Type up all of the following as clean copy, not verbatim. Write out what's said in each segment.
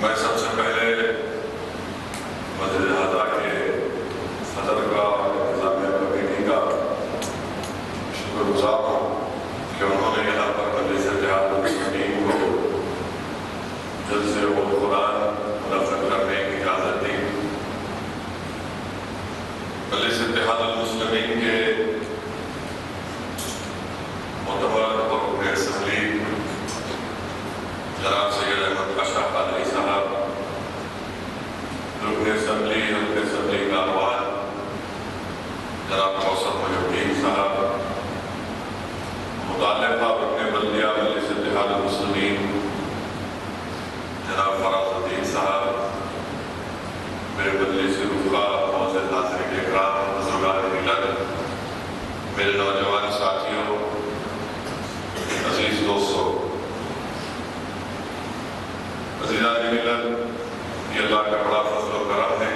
میں سب سے پہلے مسجد اعلیٰ کے صدر کا اور انتظامیہ کمیٹی کا شکر گزار ہوں کہ انہوں نے یہاں پر مجلس اتحاد المسلمین کو جلسے قرآن منعقد کرنے کی اجازت دی۔ مجلس اتحاد المسلمین کے معتبر اور رکن اسمبلی جناب سید احمد پاشا قادری صاحب، رکن اسمبلی کاروان جناب کوثر محی الدین صاحب، متعلقہ رکن بلدیہ مجلس اتحاد المسلمین جناب فراز الدین صاحب، میرے مجلس رفقا معزز حاضرین اکرام، بزرگان ملت، میرے نوجوان ساتھیوں، عزیز دوستوں، عزیزان ملت، یہ اللہ کا بڑا فضل و کرم ہے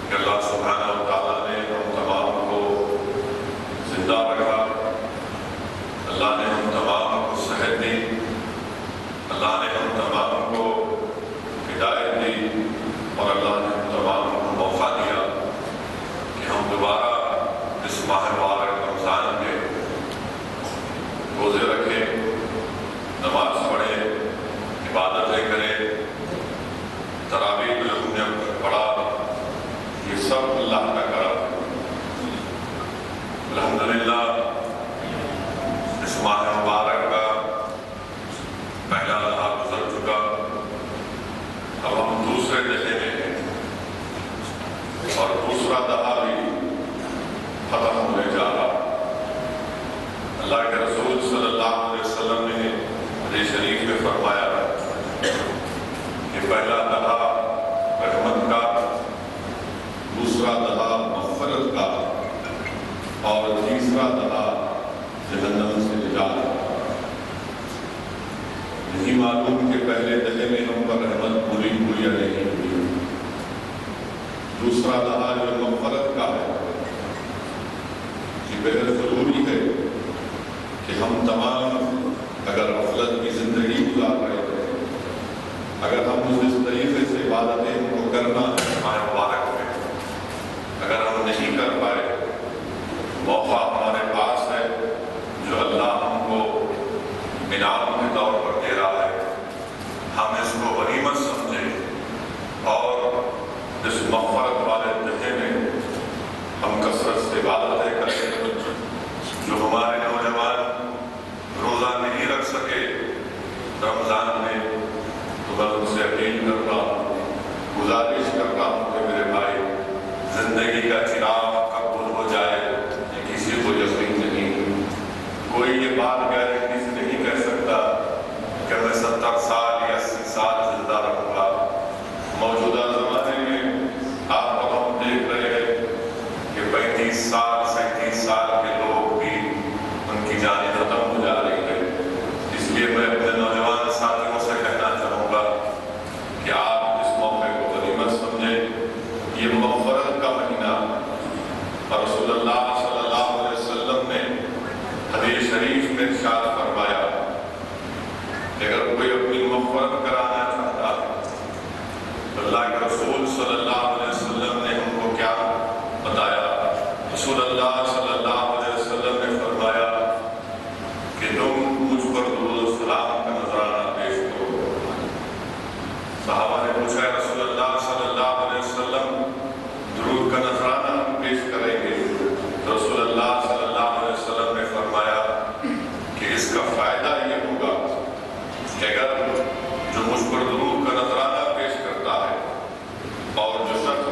کہ اللہ سبحانہ و تعالیٰ نے ہم تمام کو زندہ رکھا، اللہ نے ہم تمام کو صحت دی، اللہ نے ہم تمام کو ہدایت دی، اور اللہ نے ہم تمام کو موقع دیا کہ ہم دوبارہ اس ماہ مبارک رمضان میں روزے رکھیں، نماز پڑھیں، عبادتیں کریں، تراویح جو ہم نے پڑھا، یہ سب اللہ کا کرم ہے۔ الحمدللہ اس ماہ مبارک کا پہلا دہا گزر چکا، اب ہم دوسرے دہے میں ہیں اور دوسرا دہا بھی ختم ہونے جا رہا۔ اللہ کے رسول صلی اللہ علیہ وسلم نے حدیث شریف میں فرمایا کہ پہلا دہا رحمت کا، دوسرا دہا مغفرت کا، اور تیسرا دہا جہنم سے نجات کا۔ نہیں معلوم کہ پہلے دہے میں ہم پر رحمت پوری ہوئی یا نہیں ہوئی۔ دوسرا دہا جو مغفرت کا ہے، یہ بہت ضروری ہے کہ ہم تمام اگر غفلت کی زندگی گزار رہے ہیں، اگر ہم اس طریقے سے عبادتیں کو کرنا ہے ماہ مبارک میں، اگر ہم نہیں کر پائے، موقع ہمارے پاس ہے جو اللہ ہم کو انعام کے طور پر دے رہا ہے، ہم اس کو غنیمت سمجھیں اور اس مغفرت والے دہے میں ہم کثرت سے عبادتیں کریں۔ جو ہمارے نوجوان روزہ نہیں رکھ سکے رمضان میں، تو میں ان سے اپیل کرتا ہوں، گزارش کرتا ہوں کہ میرے بھائی، زندگی کا چراغ قبول ہو جائے یہ کسی کو یقین نہیں۔ کوئی یہ بات گارنٹی سے نہیں کہہ سکتا کہ میں 70 سال یا 80 سال زندہ رہوں گا۔ موجودہ زمانے میں آپ کو ہم دیکھ رہے ہیں کہ 35 سال 37 سال کے لوگ بھی ان کی جانیں ختم ہو جا رہی ہے۔ اس لیے میں اپنے نوجوان ساتھیوں سے کہنا چاہوں گا کہ آپ اس موقع کو غنیمت سمجھیں۔ یہ مغفرت کا مہینہ اور رسول اللہ صلی اللہ علیہ وسلم نے حدیث شریف میں ارشاد فرمایا کہ اگر کوئی اپنی مغفرت کرانا چاہتا ہے تو اللہ کے رسول صلی اللہ علیہ وسلم نے ہم کو کیا بتایا؟ رسول اللہ صلی اللہ علیہ وسلم نے فرمایا کہ تم مجھ پر درود و سلام کا نذرانہ پیش کرو۔ صحابہ نے پوچھا، رسول اللہ صلی اللہ علیہ وسلم درود کا نذرانہ ہم پیش کریں گے؟ تو رسول اللہ صلی اللہ علیہ وسلم نے فرمایا کہ اس کا فائدہ یہ ہوگا کہ اگر جو مجھ پر درود کا نذرانہ پیش کرتا ہے اور جو شخص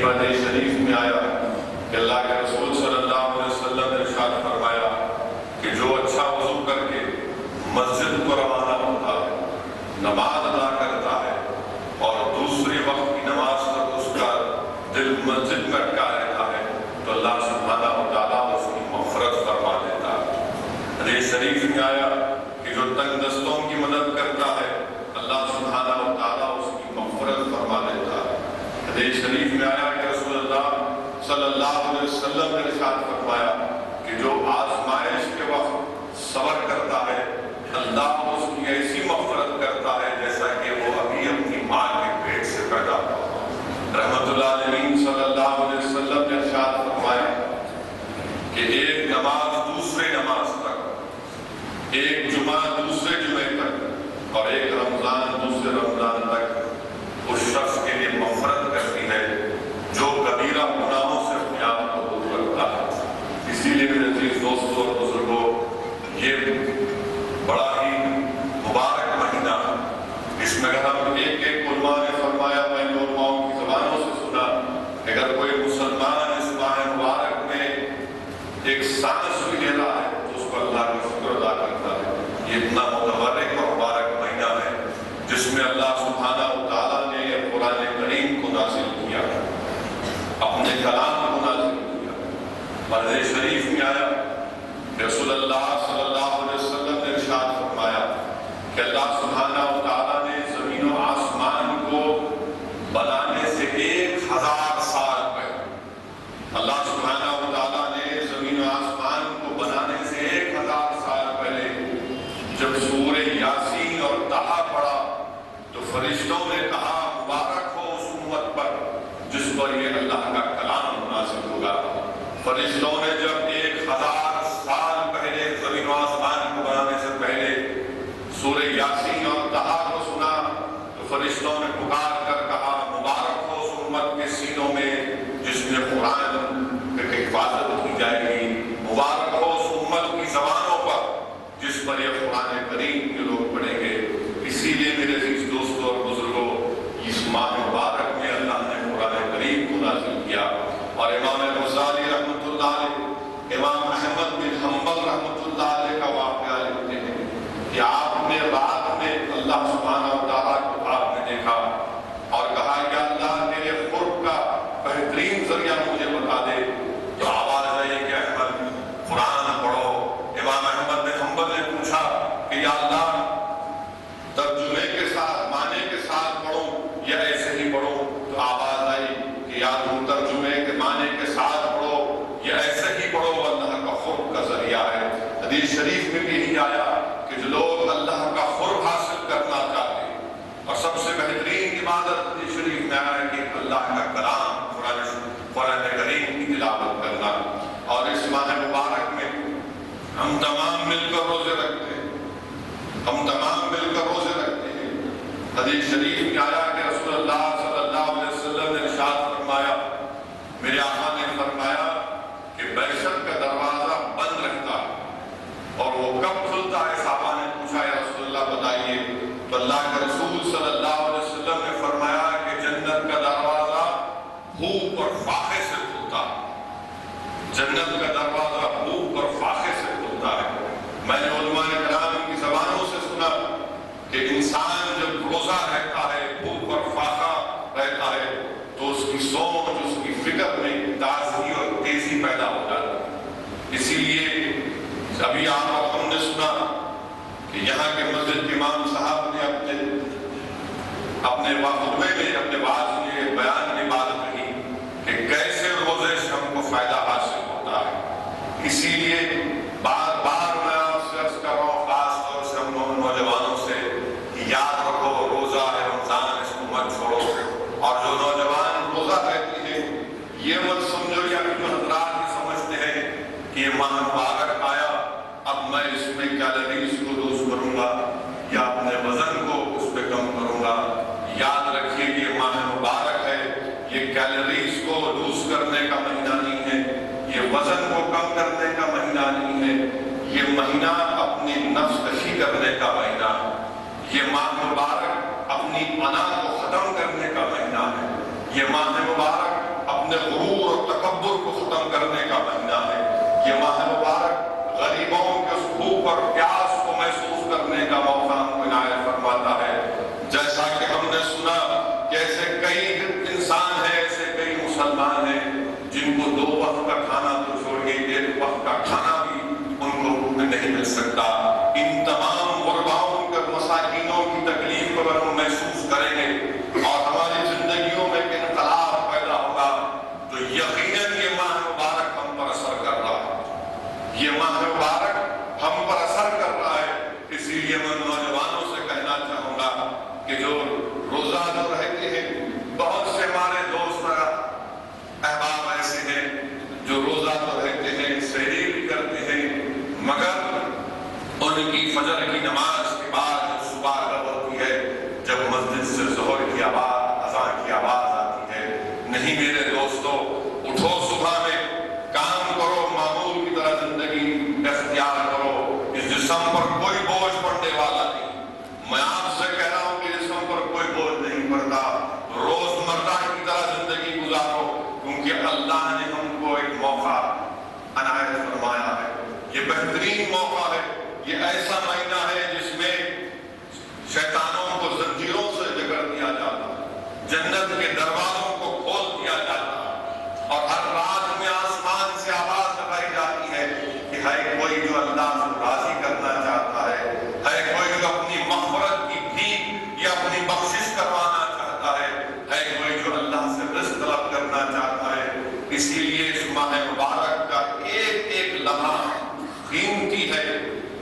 جو حدیث شریف میں آیا کہ اللہ کے رسول صلی اللہ علیہ وسلم نے ارشاد فرمایا کہ جو اچھا وضو کر کے مسجد کو روانہ ہوتا ہے، نماز ادا کرتا ہے اور دوسرے وقت کی نماز تک اس کا دل مسجد میں اٹکا رہتا ہے تو اللہ سبحانہ و تعالیٰ اس کی مغفرت فرما دیتا ہے۔ حدیث شریف میں آیا کہ جو تنگ دستوں کی مدد کرتا ہے اللہ سبحانہ و تعالیٰ اس کی مغفرت فرما دیتا ہے۔ حدیث شریف میں آیا کہ رسول اللہ صلی اللہ علیہ وسلم نے ارشاد فرمایا کہ جو آزمائش کے وقت صبر کرتا ہے اللہ اس کی ایسی مغفرت کرتا ہے جیسا کہ وہ ابھی اپنی ماں کے پیٹ سے پیدا ہوا۔ رحمت اللہ علیہ صلی اللہ علیہ وسلم نے ارشاد فرمایا کہ ایک نماز دوسرے نماز تک، ایک جمعہ دوسرے جمعے تک اور ایک رمضان دوسرے رمضان تک اس شخص کے لیے مغفرت کرتی ہے جو کبیرہ گناہوں سے اپنے آپ کو دور رکھتا ہے۔ اسی لیے میرے عزیز دوستوں اور بزرگوں، یہ بڑا ہی مبارک مہینہ ہے۔ اس میں اگر ہم ایک علماء نے فرمایا، میں نے علماؤں کی زبانوں سے سنا، اگر کوئی مسلمان اس ماہ مبارک میں ایک سانس بھی لے رہا ہے تو اس کو اللہ کا شکر ادا کرتا ہے۔ یہ اتنا متبرک اور مبارک مہینہ ہے جس میں اللہ سبحانہ و تعالیٰ نے قرآن کریم کو نازل کیا، اپنے کلام کو نازل کیا۔ حدیث شریف میں آیا رسول اللہ صلی اللہ علیہ وسلم نے ارشاد فرمایا کہ اللہ سبحانہ و تعالیٰ نے زمین و آسمان کو بنانے سے 1000 سال پہلے، اللہ سبحانہ و تعالیٰ نے زمین و آسمان کو بنانے سے 1000 سال پہلے جب سورہ یاسین اور طٰہٰ پڑھا تو فرشتوں نے کہا مبارک ہو اس امت پر جس پر یہ اللہ کا کلام نازل ہوگا۔ فرشتوں نے جب 1000 سال پہلے زمین و آسمان کو بنانے سے پہلے سورہ یاسین اور طٰہٰ کو سنا تو فرشتوں نے پکار کر کہا مبارک ہو اس امت کے سینوں میں جس میں قرآن کی حفاظت کی جائے گی، مبارک ہو اس امت کی زبانوں پر جس پر یہ قرآن کریم کے لوگ پڑھیں گے۔ اسی لیے میرے عزیز دوستوں اور بزرگوں، اس ماہ مبارک میں اللہ نے قرآن کریم کو نازل کیا۔ اور امام غزالی رحمۃ اللہ علیہ، امام احمد بن حنبل رحمۃ اللہ علیہ کا واقعہ لکھتے ہیں کہ آپ نے رات میں اللہ سبحانہ و تعالیٰ کو خواب میں دیکھا اور کہا کہ اللہ تیرے قرب کا بہترین ذریعہ مجھے بتا دے، تو آواز آئی کہ احمد قرآن پڑھو۔ امام احمد بن حنبل نے پوچھا کہ یا اللہ ترجمے کے ساتھ معنی کے ساتھ پڑھوں یا ایسے ہی پڑھوں؟ تو آواز آئی کہ یا تم ترجمے کے معنی کے ساتھ پڑھو یا ایسے ہی پڑھو، اللہ کا قرب کا ذریعہ ہے۔ حدیث شریف میں بھی یہی آیا کہ جو لوگ اللہ کا قرب حاصل کرنا چاہتے ہیں اور سب سے بہترین عبادت حدیث شریف میں آیا کہ اللہ کا کلام قرآن کریم کی تلاوت کرنا۔ اور اس ماہ مبارک میں ہم تمام مل کر روزے رکھتے ہیں، ہم تمام مل کر روزے رکھتے ہیں۔ حدیث شریف میں آیا کہ رسول اللہ صلی اللہ علیہ وسلم نے ارشاد فرمایا، میرے آقا نے فرمایا کہ بہشت کا دروازہ بند رہتا ہے اور وہ کب کھلتا ہے؟ صحابہ نے پوچھا یا رسول اللہ بتائیے، تو اللہ کے رسول صلی اللہ علیہ وسلم نے فرمایا کہ جنت کا دروازہ بھوک اور فاقے سے کھلتا ہے، جنت کا دروازہ بھوک اور فاقے سے کھلتا ہے۔ میں نے علماء کرام کی زبانوں سے سنا کہ انسان جب روزہ رہتا ہے، بھوک اور فاقہ رہتا ہے تو اس کی سوچ، اس کی فکر میں تازگی اور تیزی پیدا ہو جاتی ہے۔ اسی لیے ابھی آپ اور ہم نے سنا کہ یہاں کے مسجد امام صاحب نے اپنے خطبے میں اپنے بعض یہ بیان میں بات کہی کہ کیسے روزے سے ہم کو فائدہ حاصل ہوتا ہے۔ اسی لیے بار بار میں آپ سے عرض کر رہا ہوں، خاص طور سے ہم نوجوانوں سے یاد رکھو روزہ ہے رمضان، اس کو مت چھوڑو۔ اور جو نوجوان روزہ رہتے ہیں یہ مت سمجھو یا جو حضرات یہ سمجھتے ہیں کہ یہ ماہ مبارک آیا اب میں اس میں کیلوریز کو لوز کروں گا یا اپنے وزن کو اس پہ کم کروں گا۔ یاد رکھیے یہ ماہ مبارک ہے، یہ ماہ مبارک غریبوں کے اس بھوک اور پیاس کو محسوس کرنے کا موقع ہم کو عنایت فرماتا ہے. جیسا کہ ہم نے سنا کہ ایسے کئی انسان ہیں، ایسے کئی مسلمان ہیں جن کو 2 وقت کا کھانا تو چھوڑیے 1 وقت کا کھانا بھی ان کو نہیں مل سکتا. ان تمام غرباؤں کے مساکینوں کی تکلیف کو اگر ہم محسوس کریں گے اور ہماری زندگیوں میں انقلاب پیدا ہوگا تو یقیناً یہ ماہ مبارک ہم پر اثر کر رہا ہے. یہ ماہ مبارک ہم پر اثر کر رہا ہے. اسی لیے میں نوجوانوں سے کہنا چاہوں گا کہ جو روزہ جو رہتے ہیں، بہت سے ہمارے دوست احباب ایسے ہیں جو روزہ تو رہتے ہیں، سحری بھی کرتے ہیں، مگر ان کی فجر کی نماز کے بعد جب صبح کب ہوتی ہے، جب مسجد سے ظہر کی آواز، اذان کی آواز آتی ہے، نہیں میرے دوستو، اٹھو صبح میں، کام کرو، معمول کی طرح زندگی اختیار کرو. اس جسم پر کوئی بوجھ پڑنے والا نہیں. میں آپ سے کہہ رہا ہوں کہ جسم پر کوئی بوجھ نہیں پڑتا. روزمرہ کی طرح زندگی گزارو، کیونکہ اللہ نے ہم کو ایک موقع عنایت فرمایا ہے. یہ بہترین موقع ہے. یہ ایسا مہینہ ہے جس میں شیطانوں کو زنجیروں سے جکڑ دیا جاتا ہے، جنت کے دروازوں کو کھول دیا جاتا ہے، اور ہر رات میں آسمان سے آواز لگائی جاتی ہے کہ ہے کوئی جو اللہ سے راضی کرنا چاہتا ہے کوئی جو اپنی مغفرت کی بھیک یا اپنی بخشش کروانا چاہتا ہے کوئی جو اللہ سے رزق طلب کرنا چاہتا ہے. اسی لیے اس ماہ مبارک کا ایک ایک لمحہ قیمتی ہے،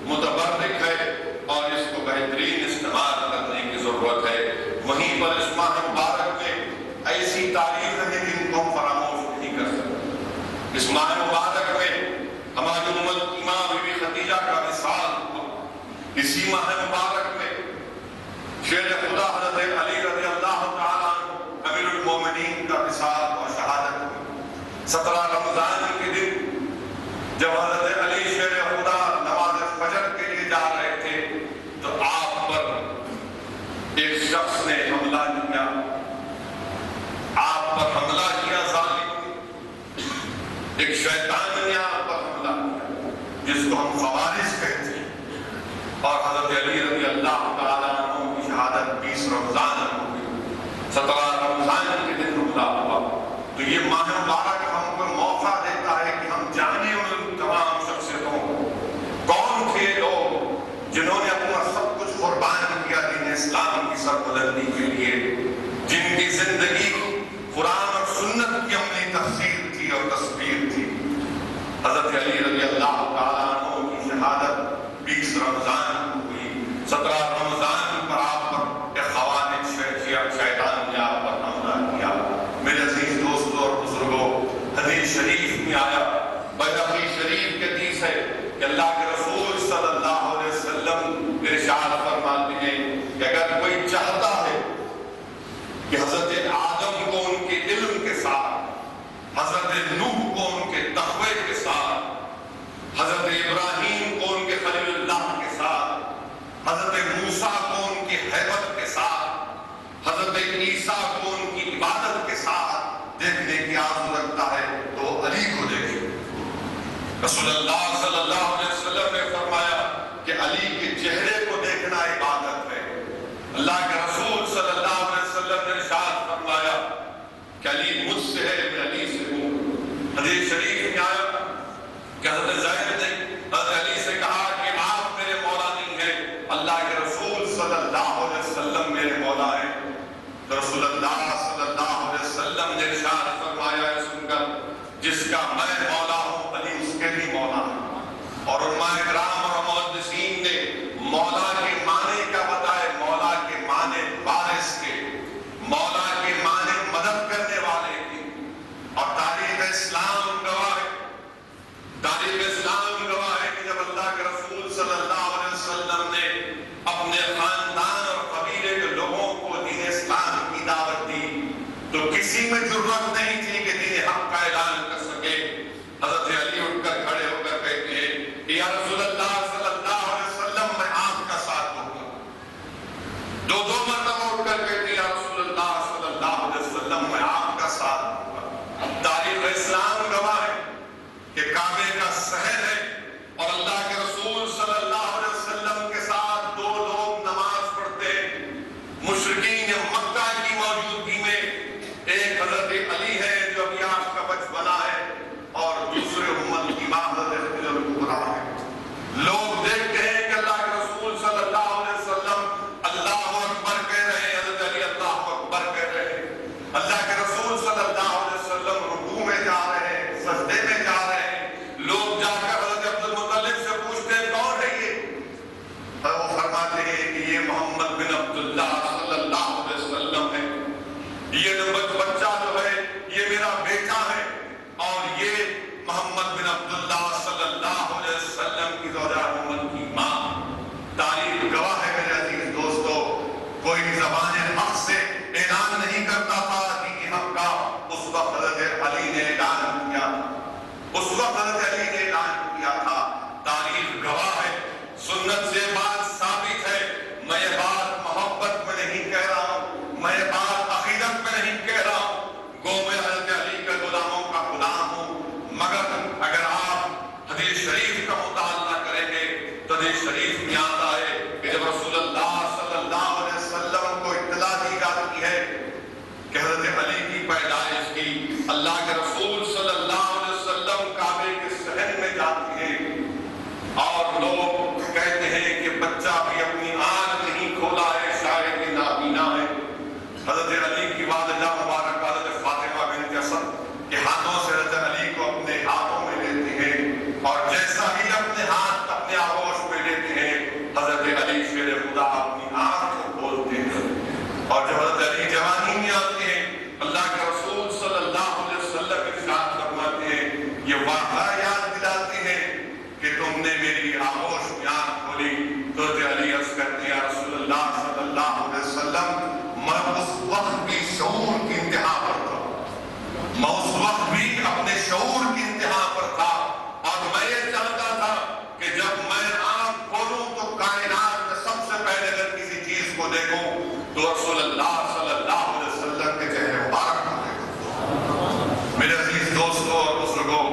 متبرک ہے، اور اس کو بہترین استعمال کرنے کی ضرورت ہے. وہیں پر اس ماہ مبارک میں ایسی تاریخ ہے جن کو ہم فراموش نہیں کر سکتے. اس ماہ مبارک میں ہماری امت کی ماں بی بی خدیجہ کا وصال ہوا. اسی ماہ مبارک میں شیر خدا حضرت علی رضی اللہ تعالیٰ عنہ امیر المومنین کا وصال اور شہادت ہوئی. 17 رمضان کے دن جب حضرت علی شیر خدا نماز فجر کے لیے جا رہے تھے تو آپ پر ایک شخص نے حملہ کیا. آپ پر حملہ کیا ظالم نے، ایک شیطان نے آپ پر حملہ کیا جس کو ہم خوارج کہتے ہیں. اور حضرت علی رضی اللہ تعالیٰ عنہ کی شہادت 20 رمضان میں ہوئی. 17 رمضان کے دن حملہ ہوا. تو یہ ماہ مبارک ہم کو موقع دیتا ہے کہ ہم جانیں ان تمام شخصیتوں کو، کون تھے لوگ جنہوں نے اپنا سب کچھ قربان کیا دین اسلام کی سربلندی کے لیے، جن کی زندگی قرآن اور سنت کی عملی تفسیر تھی اور تصویر تھی. حضرت علی رضی اللہ تعالیٰ عنہ کی شہادت 20 رمضان کو ہوئی. 17 رمضان پر آپ پر ایک خوارج شیطان نے آپ پر حملہ کیا. میرے عزیز دوستوں اور بزرگوں، حدیث شریف میں آیا، بیہقی شریف کے حدیث ہے کہ اللہ کے رسول صلی اللہ علیہ وسلم ارشاد فرماتے ہیں کہ اگر کوئی چاہتا ہے کہ حضرت آدم کو ان کے علم کے ساتھ، حضرت نوح کو ان کے تقوی کے ساتھ، حضرت ابراہیم کو ان کے خلیل اللہ کے ساتھ، حضرت موسیٰ کو ان کی ہیبت کے ساتھ، حضرت عیسیٰ کو ان کی عبادت کے ساتھ دیکھنے کی آرزو رکھتا ہے تو علی کو دیکھے. رسول اللہ صلی اللہ علیہ وسلم نے فرمایا کہ علی کے چہرے کو دیکھنا عبادت ہے. اللہ کے رسول صلی اللہ علیہ وسلم نے ارشاد فرمایا کہ علی مجھ سے ہے، میں علی سے ہوں. حدیث شریف میں آیا کہ حضرت زید نے حضرت علی سے کہا کہ آپ میرے مولا نہیں ہیں، اللہ کے رسول صلی اللہ علیہ وسلم میرے مولا ہیں. تو رسول اللہ صلی اللہ علیہ وسلم نے ارشاد فرمایا ہے سن کر، جس کا میں مولا ہوں علی اس کے بھی مولا ہے. اور علماء کرام اور محدثین نے مولا کے معنی کا بتائے. مولا کے معنی وارث کے، مولا کے معنی مدد کرنے والے کی. اور تاریخ اسلام گواہ ہے، تاریخ اسلام گواہ ہے کہ جب اللہ کے رسول صلی اللہ علیہ وسلم نے اپنے خاندان اور قبیلے کے لوگوں کو دین اسلام کی دعوت دی تاریخ گواہ ہے میرے عزیز دوستو، کوئی زبان حق سے اعلان نہیں کرتا تھا کہ حق کا، اس وقت حضرت علی نے اعلان کیا، اس وقت حضرت علی نے اعلان کیا تھا۔ تاریخ گواہ ہے، سنت سے بات ثابت ہے، میں یہ بات محبت میں نہیں کہہ رہا ہوں، میں یہ بات عقیدت میں نہیں کہہ رہا ہوں، گو میں حضرت علی کے غلاموں کا غلام ہوں، مگر اگر آپ حدیث شریف کا مطالعہ کریں گے تو حدیث شریف میں آتا ہے کہ جب رسول اللہ صلی اللہ علیہ وسلم کو اطلاع دی جاتی ہے کہ حضرت علی کی پیدائش کی، اللہ کے رسول صلی اللہ علیہ وسلم کعبے کے صحن میں جاتے ہیں اور لوگ کہتے ہیں کہ بچہ بھی اپنی آنکھ نہیں کھولا ہے، شاید کہ نابینا ہے۔ حضرت علی کی والدہ مبارک حضرت فاطمہ بنت اسد کے ہاتھوں سے حضرت علی کو اپنے ہاتھوں میں لیتے ہیں، اور جیسا ہی اپنے ہاتھ اپنے آغوش میں لیتے ہیں، حضرت علی شیر خدا اپنی آنکھ کو کھولتے ہیں، اور جب حضرت علی جوانی میں آتے ہیں، اللہ کے رسول صلی اللہ علیہ وسلم ارشاد فرماتے ہیں، یہ واقعہ یاد دلاتے ہیں کہ تم نے میری آغوش میں آنکھ کھولی، تو حضرت علی عرض کرتے ہیں یا رسول اللہ صلی اللہ علیہ وسلم، میں اس وقت بھی شعور کی انتہا پر تھا، میں اس وقت بھی اپنے شعور کی انتہا پر تھا، اور میں یہ چاہتا تھا کہ جب میں آنکھ کھولوں تو کائنات میں سب سے پہلے اگر کسی چیز کو دیکھوں تو رسول اللہ صلی اللہ علیہ وسلم کے چہرے مبارک کو دیکھوں۔ میرے عزیز دوستو اور بزرگوں،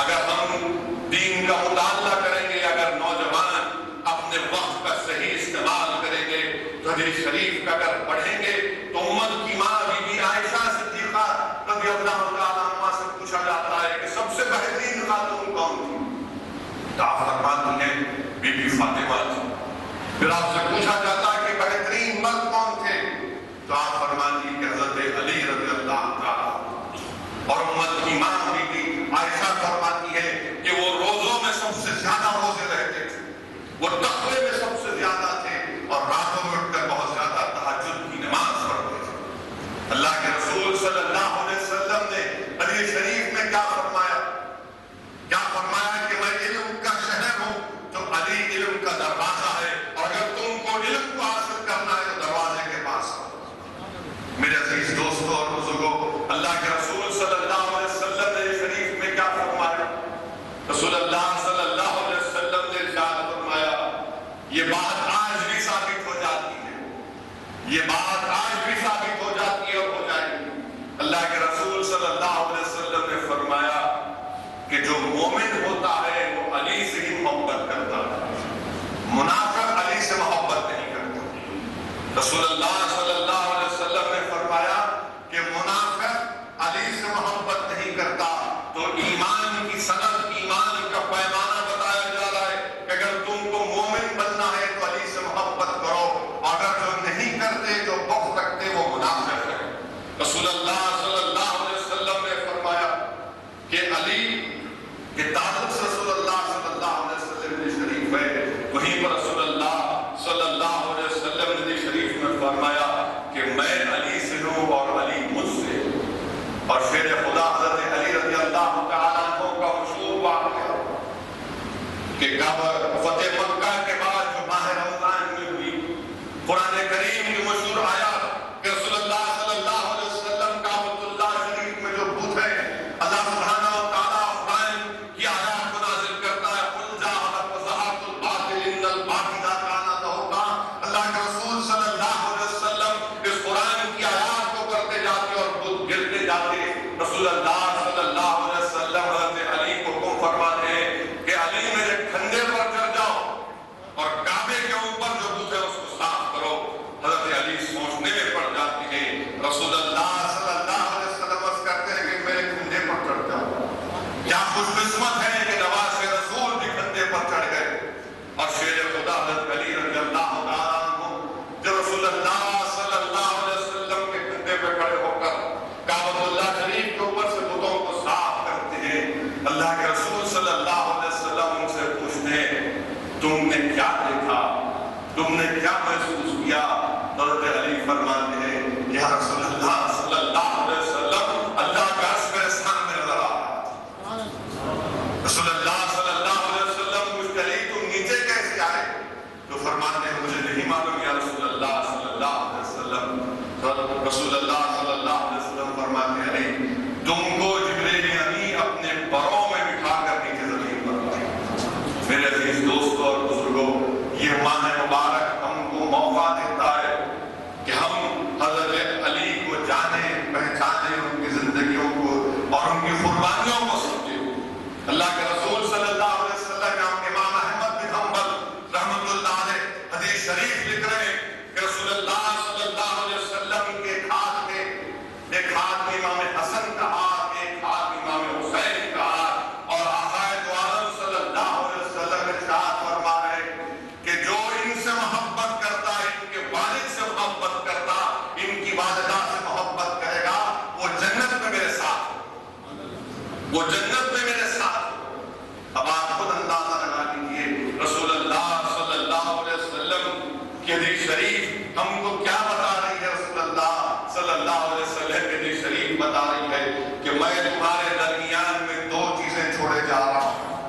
اگر ہم دین کا مطالعہ کریں گے، اگر نوجوان اپنے وقت کا صحیح استعمال کریں گے تو حدیث شریف کا اگر پڑھیں گے تو امت کی ماں بی بی عائشہ صدیقہ رضی اللہ تعالیٰ عنہا سے پوچھا جاتا ہے کہ سب سے بہترین خاتون کون تھی؟ تو آپ فرماتی ہیں بی بی فاطمہ تھی۔ پھر آپ سے پوچھا جاتا ہے کہ بہترین مرد کون تھے؟ تو آپ فرماتی ہیں کہ حضرت علی رضی اللہ تعالیٰ، اور امت کی ماں بی بی عائشہ فرماتی ہے کہ وہ روزوں میں سب سے زیادہ روزے رہتے تھے، وہ تقوی میں سب سے زیادہ تھے، اور راتوں میں اٹھ کر بہت زیادہ تہجد کی نماز پڑھتے تھے۔ اللہ کے رسول صلی اللہ علیہ وسلم نے حدیث شریف میں کیا فرمایا؟ کیا فرمایا کہ میں علم کا شہر ہوں تو علی علم کا دروازہ ہے، اور اگر تم کو علم کو حاصل کرنا ہے تو دروازے کے پاس آؤ۔ میرے عزیز دوستوں اور بزرگوں، اللہ کے رسول صلی اللہ علیہ وسلم نے شریف میں کیا فرمایا؟ رسول اللہ صلی اللہ علیہ وسلم نے ارشاد فرمایا، یہ بات آج بھی ثابت ہو جاتی ہے، یہ بات آج بھی ثابت ہو جاتی ہے اور ہو جائے گی۔ اللہ کے رسول صلی اللہ علیہ وسلم نے فرمایا کہ جو مومن ہوتا ہے وہ علی سے ہی محبت کرتا ہے، منافق علی سے محبت نہیں کرتا۔ رسول اللہ صلی اللہ علیہ وسلم نے فرمایا کہ منافق علی سے محبت نہیں کرتا، تو ایمان کی سند، ایمان کا پیمانہ بتایا جا رہا ہے کہ اگر تم کو مومن بننا ہے تو علی سے محبت کرو، اگر جو نہیں کرتے، جو بغض رکھتے، وہ منافق ہے۔ رسول اللہ صلی اللہ علیہ وسلم نے فرمایا کہ علی کے تعلق سے رسول اللہ صلی اللہ علیہ وسلم نے شریف ہے، وہیں پر رسول اللہ صلی اللہ علیہ وسلم نے شریف میں فرمایا کہ میں علی سے ہوں اور علی مجھ سے۔ اور شیر خدا حضرت علی رضی اللہ تعالیٰ عنہ کا مشہور واقعہ کہ فتح مکہ کے بعد جو ماہ رمضان میں ہوئی، قرآن کریم کی مشہور آیات کہ رسول اللہ صلی اللہ علیہ وسلم کعبۃ اللہ شریف میں جو بت ہے، اللہ سبحانہ و تعالیٰ قرآن کی آیات کو نازل کرتا ہے، قل جاء وزهق الباطل ان الباطل کان زهوقا۔ اللہ کے رسول صلی اللہ علیہ وسلم اس قرآن کی آیات کو کرتے جاتے اور بت گرتے جاتے۔ رسول اللہ صلی اللہ علیہ وسلم حضرت علی کو حکم فرماتے ہیں کہ علی میرے کھنڈے پر چڑھ جاؤ اور کعبے کے اوپر جو بت ہے اس کو صاف کرو۔ حضرت علی سوچنے میں پڑ جاتے ہیں، رسول اللہ صلی اللہ علیہ وسلم عرض کرتے ہیں کہ میرے کھنڈے پر چڑھ جاؤ۔ کیا خوش قسمت ہے کہ نواز رسول بھی کھنڈے پر چڑھ گئے، اور شیر خدا حضرت علی رضی اللہ تعالیٰ عنہ جو رسول اللہ صلی اللہ علیہ وسلم کے کھنڈے پہ کھڑے ہو کر کعبۃ اللہ شریف کے اوپر سے بتوں کو صاف کرتے ہیں۔ اللہ کے رسول صلی اللہ علیہ وسلم ان سے پوچھتے ہیں تم نے کیا دیکھا، تم نے کیا محسوس کیا؟ حضرت علی فرماتے ہیں یا رسول اللہ صلی اللہ علیہ وسلم، اللہ کا عرش میرے سامنے نظر آ رہا تھا۔ رسول اللہ صلی اللہ علیہ وسلم پوچھتے علی تم نیچے کیسے آئے؟ تو فرماتے رسول اللہ صلی اللہ علیہ وسلم فرماتے ہیں علی تم کو جبریل امین اپنے پروں میں بٹھا کر نیچے زمین پر لائے۔ میرے عزیز دوستوں اور بزرگوں، یہ ماہ مبارک ہم کو موقع دیتا ہے کہ ہم حضرت علی کو جانیں، پہچانیں، ان کی زندگیوں کو اور ان کی قربانیوں کو سمجھیں۔ اللہ کے رسول صلی اللہ علیہ وسلم امام احمد بن حنبل رحمۃ اللہ علیہ حدیث شریف لکھ رہے ہیں کہ رسول اللہ صلی اللہ علیہ وسلم کے ہاتھ میں ایک ہاتھ میں امام حسن کا ہاتھ، ایک ہاتھ میں امام حسین کا ہاتھ، اور آقا دو عالم صلی اللہ علیہ وسلم ارشاد فرما رہے کہ جو ان سے محبت کرتا ہے، ان کے والد سے محبت کرتا، ان کی والدہ سے محبت کرے گا، وہ جنت میں میرے ساتھ، وہ جنت میں میرے ساتھ۔ اب آپ خود اندازہ لگا لیجیے رسول اللہ صلی اللہ علیہ وسلم کی حدیث شریف ہم کو کیا بتا رہی ہے۔ رسول اللہ صلی اللہ علیہ وسلم کی حدیث شریف بتا رہی ہے کہ میں تمہارے درمیان میں دو چیزیں چھوڑے جا رہا ہوں۔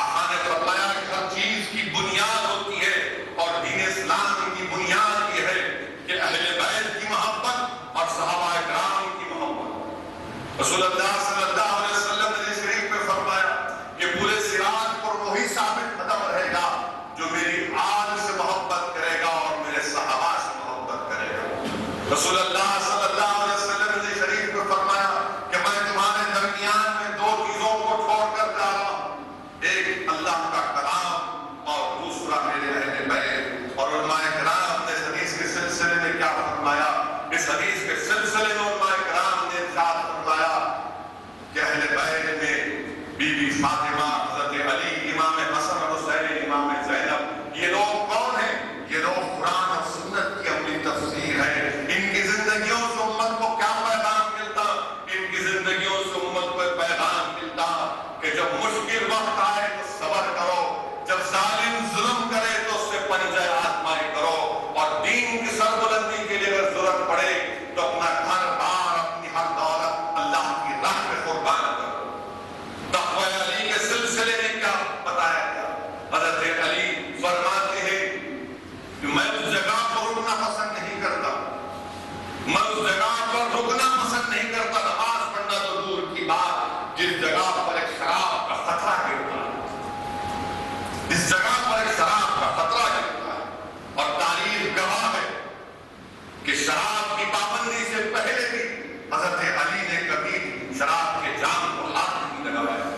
آقا نے فرمایا کہ ہر چیز کی بنیاد ہوتی ہے اور دین اسلام کی بنیاد یہ ہے کہ اہل بیت کی محبت اور صحابہ کرام کی محبت۔ رسول اللہ صلی اللہ علیہ وسلم نے شریف میں فرمایا کہ پورے صراط پر وہی ثابت قدم رہے گا جو میری آل سے محبت کرے گا اور میرے صحابہ سے محبت کرے گا۔ رسول اللہ صلی اللہ علیہ وسلم نے شریف میں فرمایا کہ میں تمہارے درمیان میں دو چیزوں کو چھوڑ کر جا رہا ہوں، ایک اللہ کا کلام اور دوسرا میرے اہل بیت۔ اور علماء کرام نے اس حدیث کے سلسلے میں کیا فرمایا؟ اس حدیث کے سلسلے میں علماء کرام نے ارشاد فرمایا کہ اہل بیت میں بی بی فاطمہ، حضرت علی، امام حسن اور حسین، امام زینب، یہ لوگ کون ہیں؟ یہ لوگ قرآن اور سنت کی عملی تفسیر ہے۔ ان کی زندگیوں سے امت کو کیا پیغام ملتا؟ ان کی زندگیوں سے امت کو پیغام ملتا کہ جب مشکل وقت آئے تو صبر کرو، جب ظالم ظلم کرے تو اس سے پنجہ آزمائی کرو، اور دین کی سربلندی کے لیے اگر ضرورت پڑے تو اپنا گھر بار، اپنی ہر دولت اللہ کی راہ میں قربان کرو۔ تقوی علی کے سلسلے میں کیا بتایا گیا؟ حضرت علی فرماتے ہیں کہ میں اس جگہ پر رکنا پسند نہیں کرتا، میں اس جگہ پر رکنا پسند نہیں کرتا، نماز پڑھنا تو دور کی بات، جس جگہ پر ایک شراب کا خطرہ گرتا ہے، جس جگہ پر ایک شراب کا خطرہ گرتا ہے۔ اور تاریخ گواہ ہے کہ شراب کی پابندی سے پہلے بھی حضرت علی نے کبھی شراب کے جام کو ہاتھ نہیں لگایا۔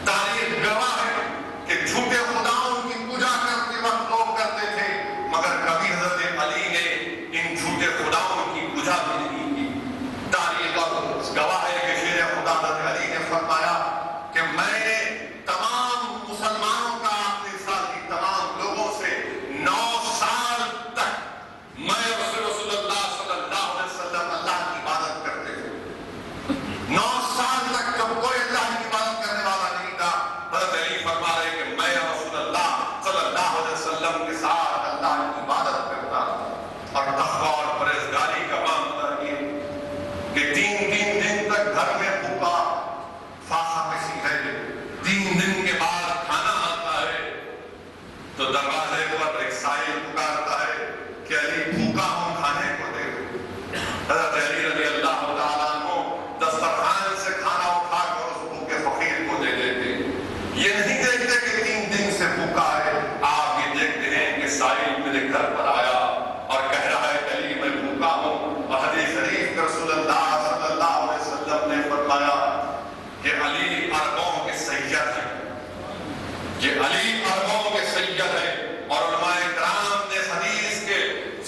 تاریخ گواہ ہے کہ جھوٹے خداؤں کی پوجا کرتے وقت لوگ کرتے تھے، مگر کبھی حضرت علی نے ان جھوٹے خداؤں کی پوجا بھی نہیں کی۔ تاریخ گواہ ہے کہ شیر خدا حضرت علی نے فرمایا کہ میں نے تمام مسلمانوں کا، اپنے ساتھ کی تمام لوگوں سے 9 سال تک میں رسول اللہ صلی اللہ علیہ وسلم اللہ کی عبادت کرتے تھے۔ 9 سال تک جب کوئی اللہ کی عبادت کرنے والا نہیں تھا، حضرت علی فرما رہے کہ میں رسول اللہ صلی اللہ علیہ وسلم کے ساتھ اللہ کی عبادت کرتا تھا۔ اور تقویٰ اور پرہیزگاری کا معاملہ یہ کہ 3 دن تک گھر میں بھوکا فاقہ کشی ہے، 3 دن کے بعد کھانا آتا ہے تو دروازے پر ایک سائل پکارتا ہے کہ علی بھوکا ہوں، کھانے کو دے دو۔ حضرت علی رضی اللہ تعالیٰ عنہ دسترخوان سے کھانا اٹھا کر اس بھوکے فقیر کو دے دیتے۔ یہ نہیں دیکھتے کہ 3 دن سے بھوکا ہے، آپ یہ دیکھتے ہیں کہ سائل میرے گھر پر آیا اور کہہ رہا ہے کہ علی میں بھوکا ہوں۔ اور حدیث شریف کے رسول اللہ صلی اللہ علیہ وسلم نے فرمایا کہ علی عربوں کے سید ہیں، یہ علی عربوں کے سید ہیں۔ اور علماء کرام نے حدیث کے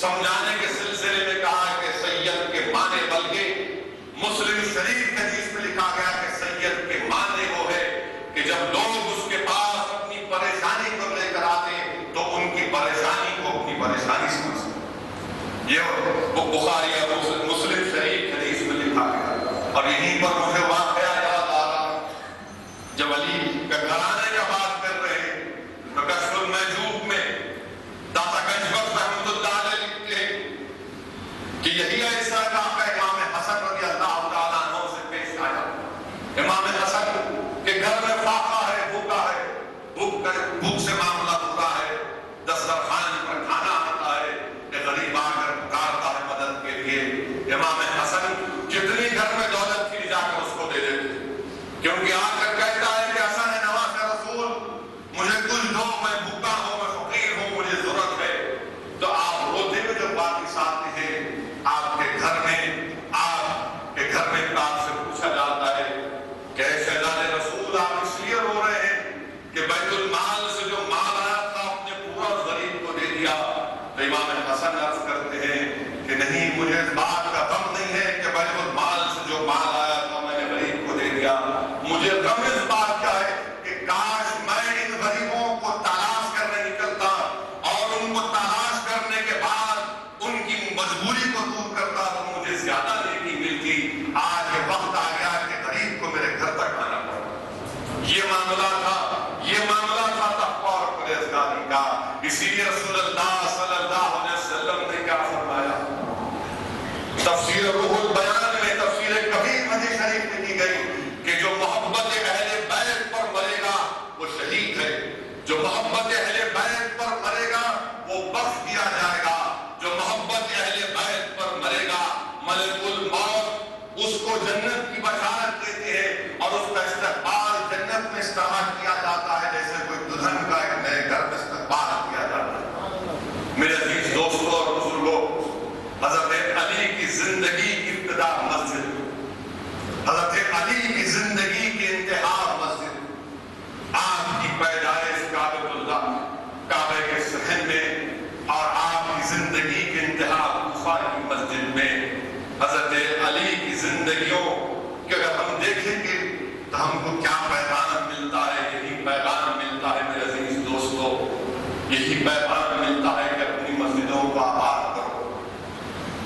سمجھانے کے سلسلے میں کہا کہ سید کے معنی، بلکہ مسلم شریف کے حدیث میں لکھا گیا کہ سید کے معنی وہ ہے کہ جب لوگ اس کے پاس اپنی پریشانی کو لے کر آتے تو ان کی پریشانی کو اپنی پریشانی سمجھتے۔ یہ وہ بخاری اور مسلم شریف حدیث میں لکھا گیا۔ اور یہیں پر مجھے واقعہ یاد آ رہا جب علی کا گھرانے کا بات کر رہے ہیں تو کشف المحجوب میں داتا گنج بخش رحمۃ اللہ علیہ لکھتے ہیں کہ یہی ایسا واقعہ امام حسن رضی اللہ تعالیٰ عنہ سے پیش آیا۔ امام حسن کے گھر میں فاقہ ہے، بھوکا ہے، بھوک سے معاملہ برا ہے، دسترخوان پر کھانا آتا ہے، ایک غریب آ کر پکارتا ہے مدد کے لیے امام حسن عرض کرتے ہیں کہ نہیں، مجھے اس بات کا غم نہیں ہے کہ بیت المال سے جو مال آیا تھا میں نے غریب کو دے دیا، مجھے غم اس بات کا ہے کہ کاش میں ان غریبوں کو تلاش کرنے نکلتا اور ان کو تلاش کرنے کے بعد ان کی مجبوری کو دور کرتا تو مجھے زیادہ نیکی ملتی۔ آج یہ وقت آ گیا کہ غریب کو میرے گھر تک آنا پڑا۔ یہ معاملہ تھا تقویٰ اور پرہیزگاری کا۔ اسی لیے رسول اللہ صلی اللہ علیہ وسلم نے کیا فرمایا؟ تفسیر روح البیان میں تفسیر کبیر حدیث شریف میں کی گئی کہ جو محبت اہل بیت پر مرے گا وہ شہید ہے، جو محبت اہل بیت پر مرے گا وہ بخش دیا جائے گا، جو محبت اہل بیت پر مرے گا ملک الموت اس کو جنت کی بشارت دیتے ہیں اور اس کا استقبال جنت میں استعمال کیا جاتا ہے جیسے کوئی دلہن کا ایک نئے گھر میں استقبال کیا جاتا ہے۔ میرے عزیز دوستوں اور بزرگوں، حضرت علی کی زندگی کی ابتدا مسجد، حضرت علی کی زندگی کی انتہا مسجد، آپ کی پیدائش کعبۃ اللہ کعبہ کے صحن میں اور آپ کی زندگی کی انتہا کوفہ کی مسجد میں۔ حضرت علی کی زندگیوں کہ اگر ہم دیکھیں گے تو ہم کو کیا پیغام ملتا ہے، یہی پیغام ملتا ہے میرے عزیز دوستو، یہی پیغام ملتا ہے کہ اپنی مسجدوں کو آباد کرو۔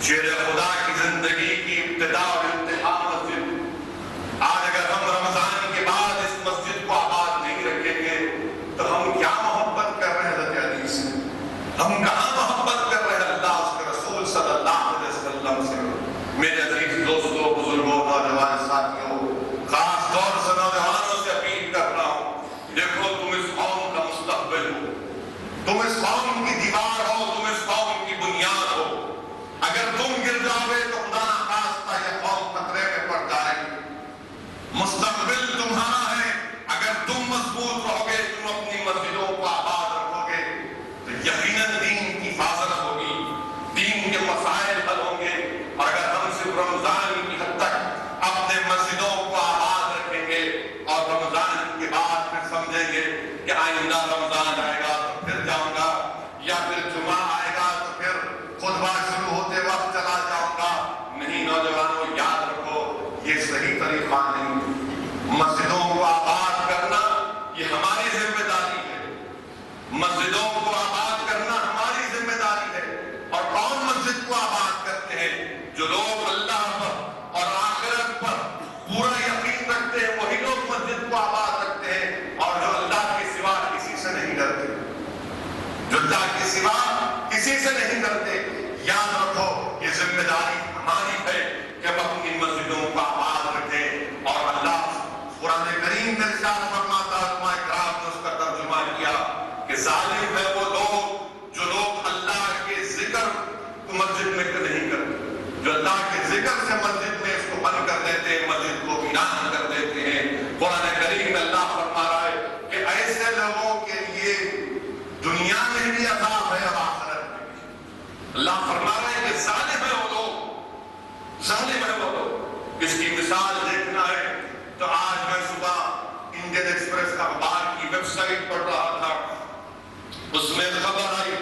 شیر خدا کی زندگی کی ابتدا اور انتہا مسجد۔ آج اگر ہم رمضان کے بعد اس مسجد کو آباد نہیں رکھیں گے تو ہم کیا محبت کر رہے ہیں حضرت علی سے؟ ہم کہاں محبت کر رہے ہیں اللہ اس کے رسول صلی اللہ علیہ وسلم سے؟ میرے عزیز دوستوں، بزرگوں، نوجوان ساتھیوں، خاص طور سے نوجوانوں سے اپیل کر رہا ہوں، دیکھو تم اس قوم کا مستقبل ہو، تم اس قوم کی دیوار ہو، تم اس قوم کی بنیاد ہو۔ اگر تم گر جاؤ تو خدا نخواستہ یہ قوم خطرے میں پڑ جائے گی۔ مستقبل تمہارا ہے، اگر تم مضبوط رہو گے، تم اپنی مسجدوں کو آباد رکھو گے تو یقیناً دین کی حفاظت ہوگی، دین کے مسائل حل ہوں گے۔ اور اگر ہم صرف رمضان کی حد تک اپنے مسجدوں کو آباد رکھیں گے اور رمضان کے بعد پھر سمجھیں گے کہ آئندہ رمضان آئے گا تو پھر جاؤں گا، یا پھر جمعہ آئے گا تو پھر خطبہ شروع ہوتے وقت چلا جاؤں گا، نہیں نوجوانوں یاد رکھو یہ صحیح طریقہ نہیں۔ مسجدوں کو آباد کرنا یہ ہماری ذمہ داری ہے، مسجدوں کو آباد کرنا ہماری ذمہ داری ہے۔ اور کون مسجد کو آباد کرتے ہیں؟ جو لوگ اللہ پر اور آخرت پر پورا یقین رکھتے ہیں وہی لوگ مسجد کو آباد رکھتے ہیں، اور جو اللہ کے سوا کسی سے نہیں ڈرتے، جو اللہ کے سوا کسی سے نہیں ڈرتے۔ یاد رکھو یہ ذمہ داری ہماری ہے کہ ہم اپنی مسجدوں کو آباد رکھیں۔ اور اللہ قرآن کریم میں ارشاد فرماتا ہے، علماء کرام نے اس کا ترجمہ کیا کہ ظالم ہے وہ لوگ جو لوگ اللہ کے ذکر کو مسجد میں نہیں کرتے، جو اللہ کے ذکر سے مسجد میں اس کو بند کر دیتے ہیں، مسجد کو ویران کر دیتے ہیں۔ قرآن کریم میں اللہ فرما رہا ہے کہ ایسے لوگوں کے لیے دنیا میں بھی عذاب ہے اور آخرت میں بھی۔ اللہ فرما رہا ہے کہ ظالم ہے وہ لوگ، ظالم ہے وہ لوگ۔ اس کی مثال دیکھنا ہے تو آج میں صبح انڈین ایکسپریس اخبار کی ویب سائٹ پڑھ رہا تھا، اس میں خبر آئی،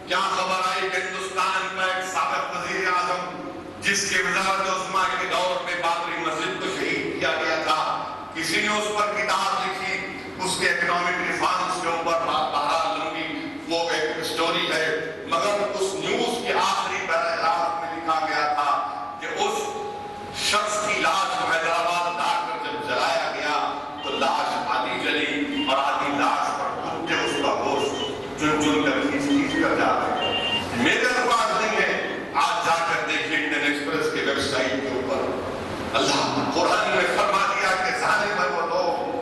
کیا خبر آئی کہ ہندوستان کا ایک سابق وزیر اعظم جس کی وزارت عظمیٰ کے دور میں بابری مسجد کو شہید کیا گیا تھا، کسی نے اس پر کتاب لکھی، اس کے اکنامک ریفارمز کے اوپر بہرحال لمبی وہ ایک سٹوری ہے، مگر اس نیوز کے آخری پیراگراف میں لکھا گیا تھا کہ اس شخص کی لاش کو حیدرآباد لا کر جب جلایا گیا تو لاش آدھی جلی اور آدھی لاش پر کتے اس کا گوشت چن چن کر کھینچ کر جا رہے ہیں۔ میرے الفاظ نہیں ہے، آج جا کر دیکھیں انڈین ایکسپریس کے ویب سائٹ کے اوپر اللہ قرآن میں فرما دیا کہ ظالم ہے وہ لوگ۔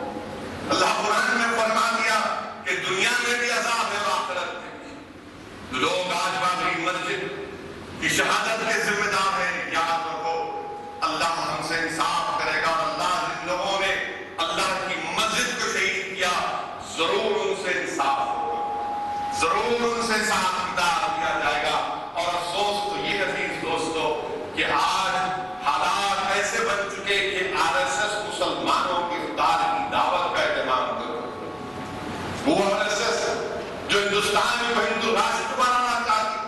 اللہ قرآن میں فرما دیا کہ دنیا میں بھی عذاب ہے اور آخرت میں بھی۔ لوگ آج بابری مسجد کی شہادت کے ذمہ دار ہیں، یاد رکھو اللہ ہم سے انصاف کرے گا، اور اللہ جن لوگوں نے اللہ کی مسجد کو شہید کیا ضرور ان سے انصاف ہوگا، ضرور ان سے حساب کتاب کیا جائے گا۔ اور افسوس تو یہ عزیز دوستو کہ آج حالات ایسے بن چکے کہ RSS مسلمانوں کی افطار کی دعوت کا اہتمام کرتے، وہ RSS جو ہندوستان کو ہندو راشٹر بنانا چاہتی،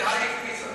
2.5%,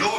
2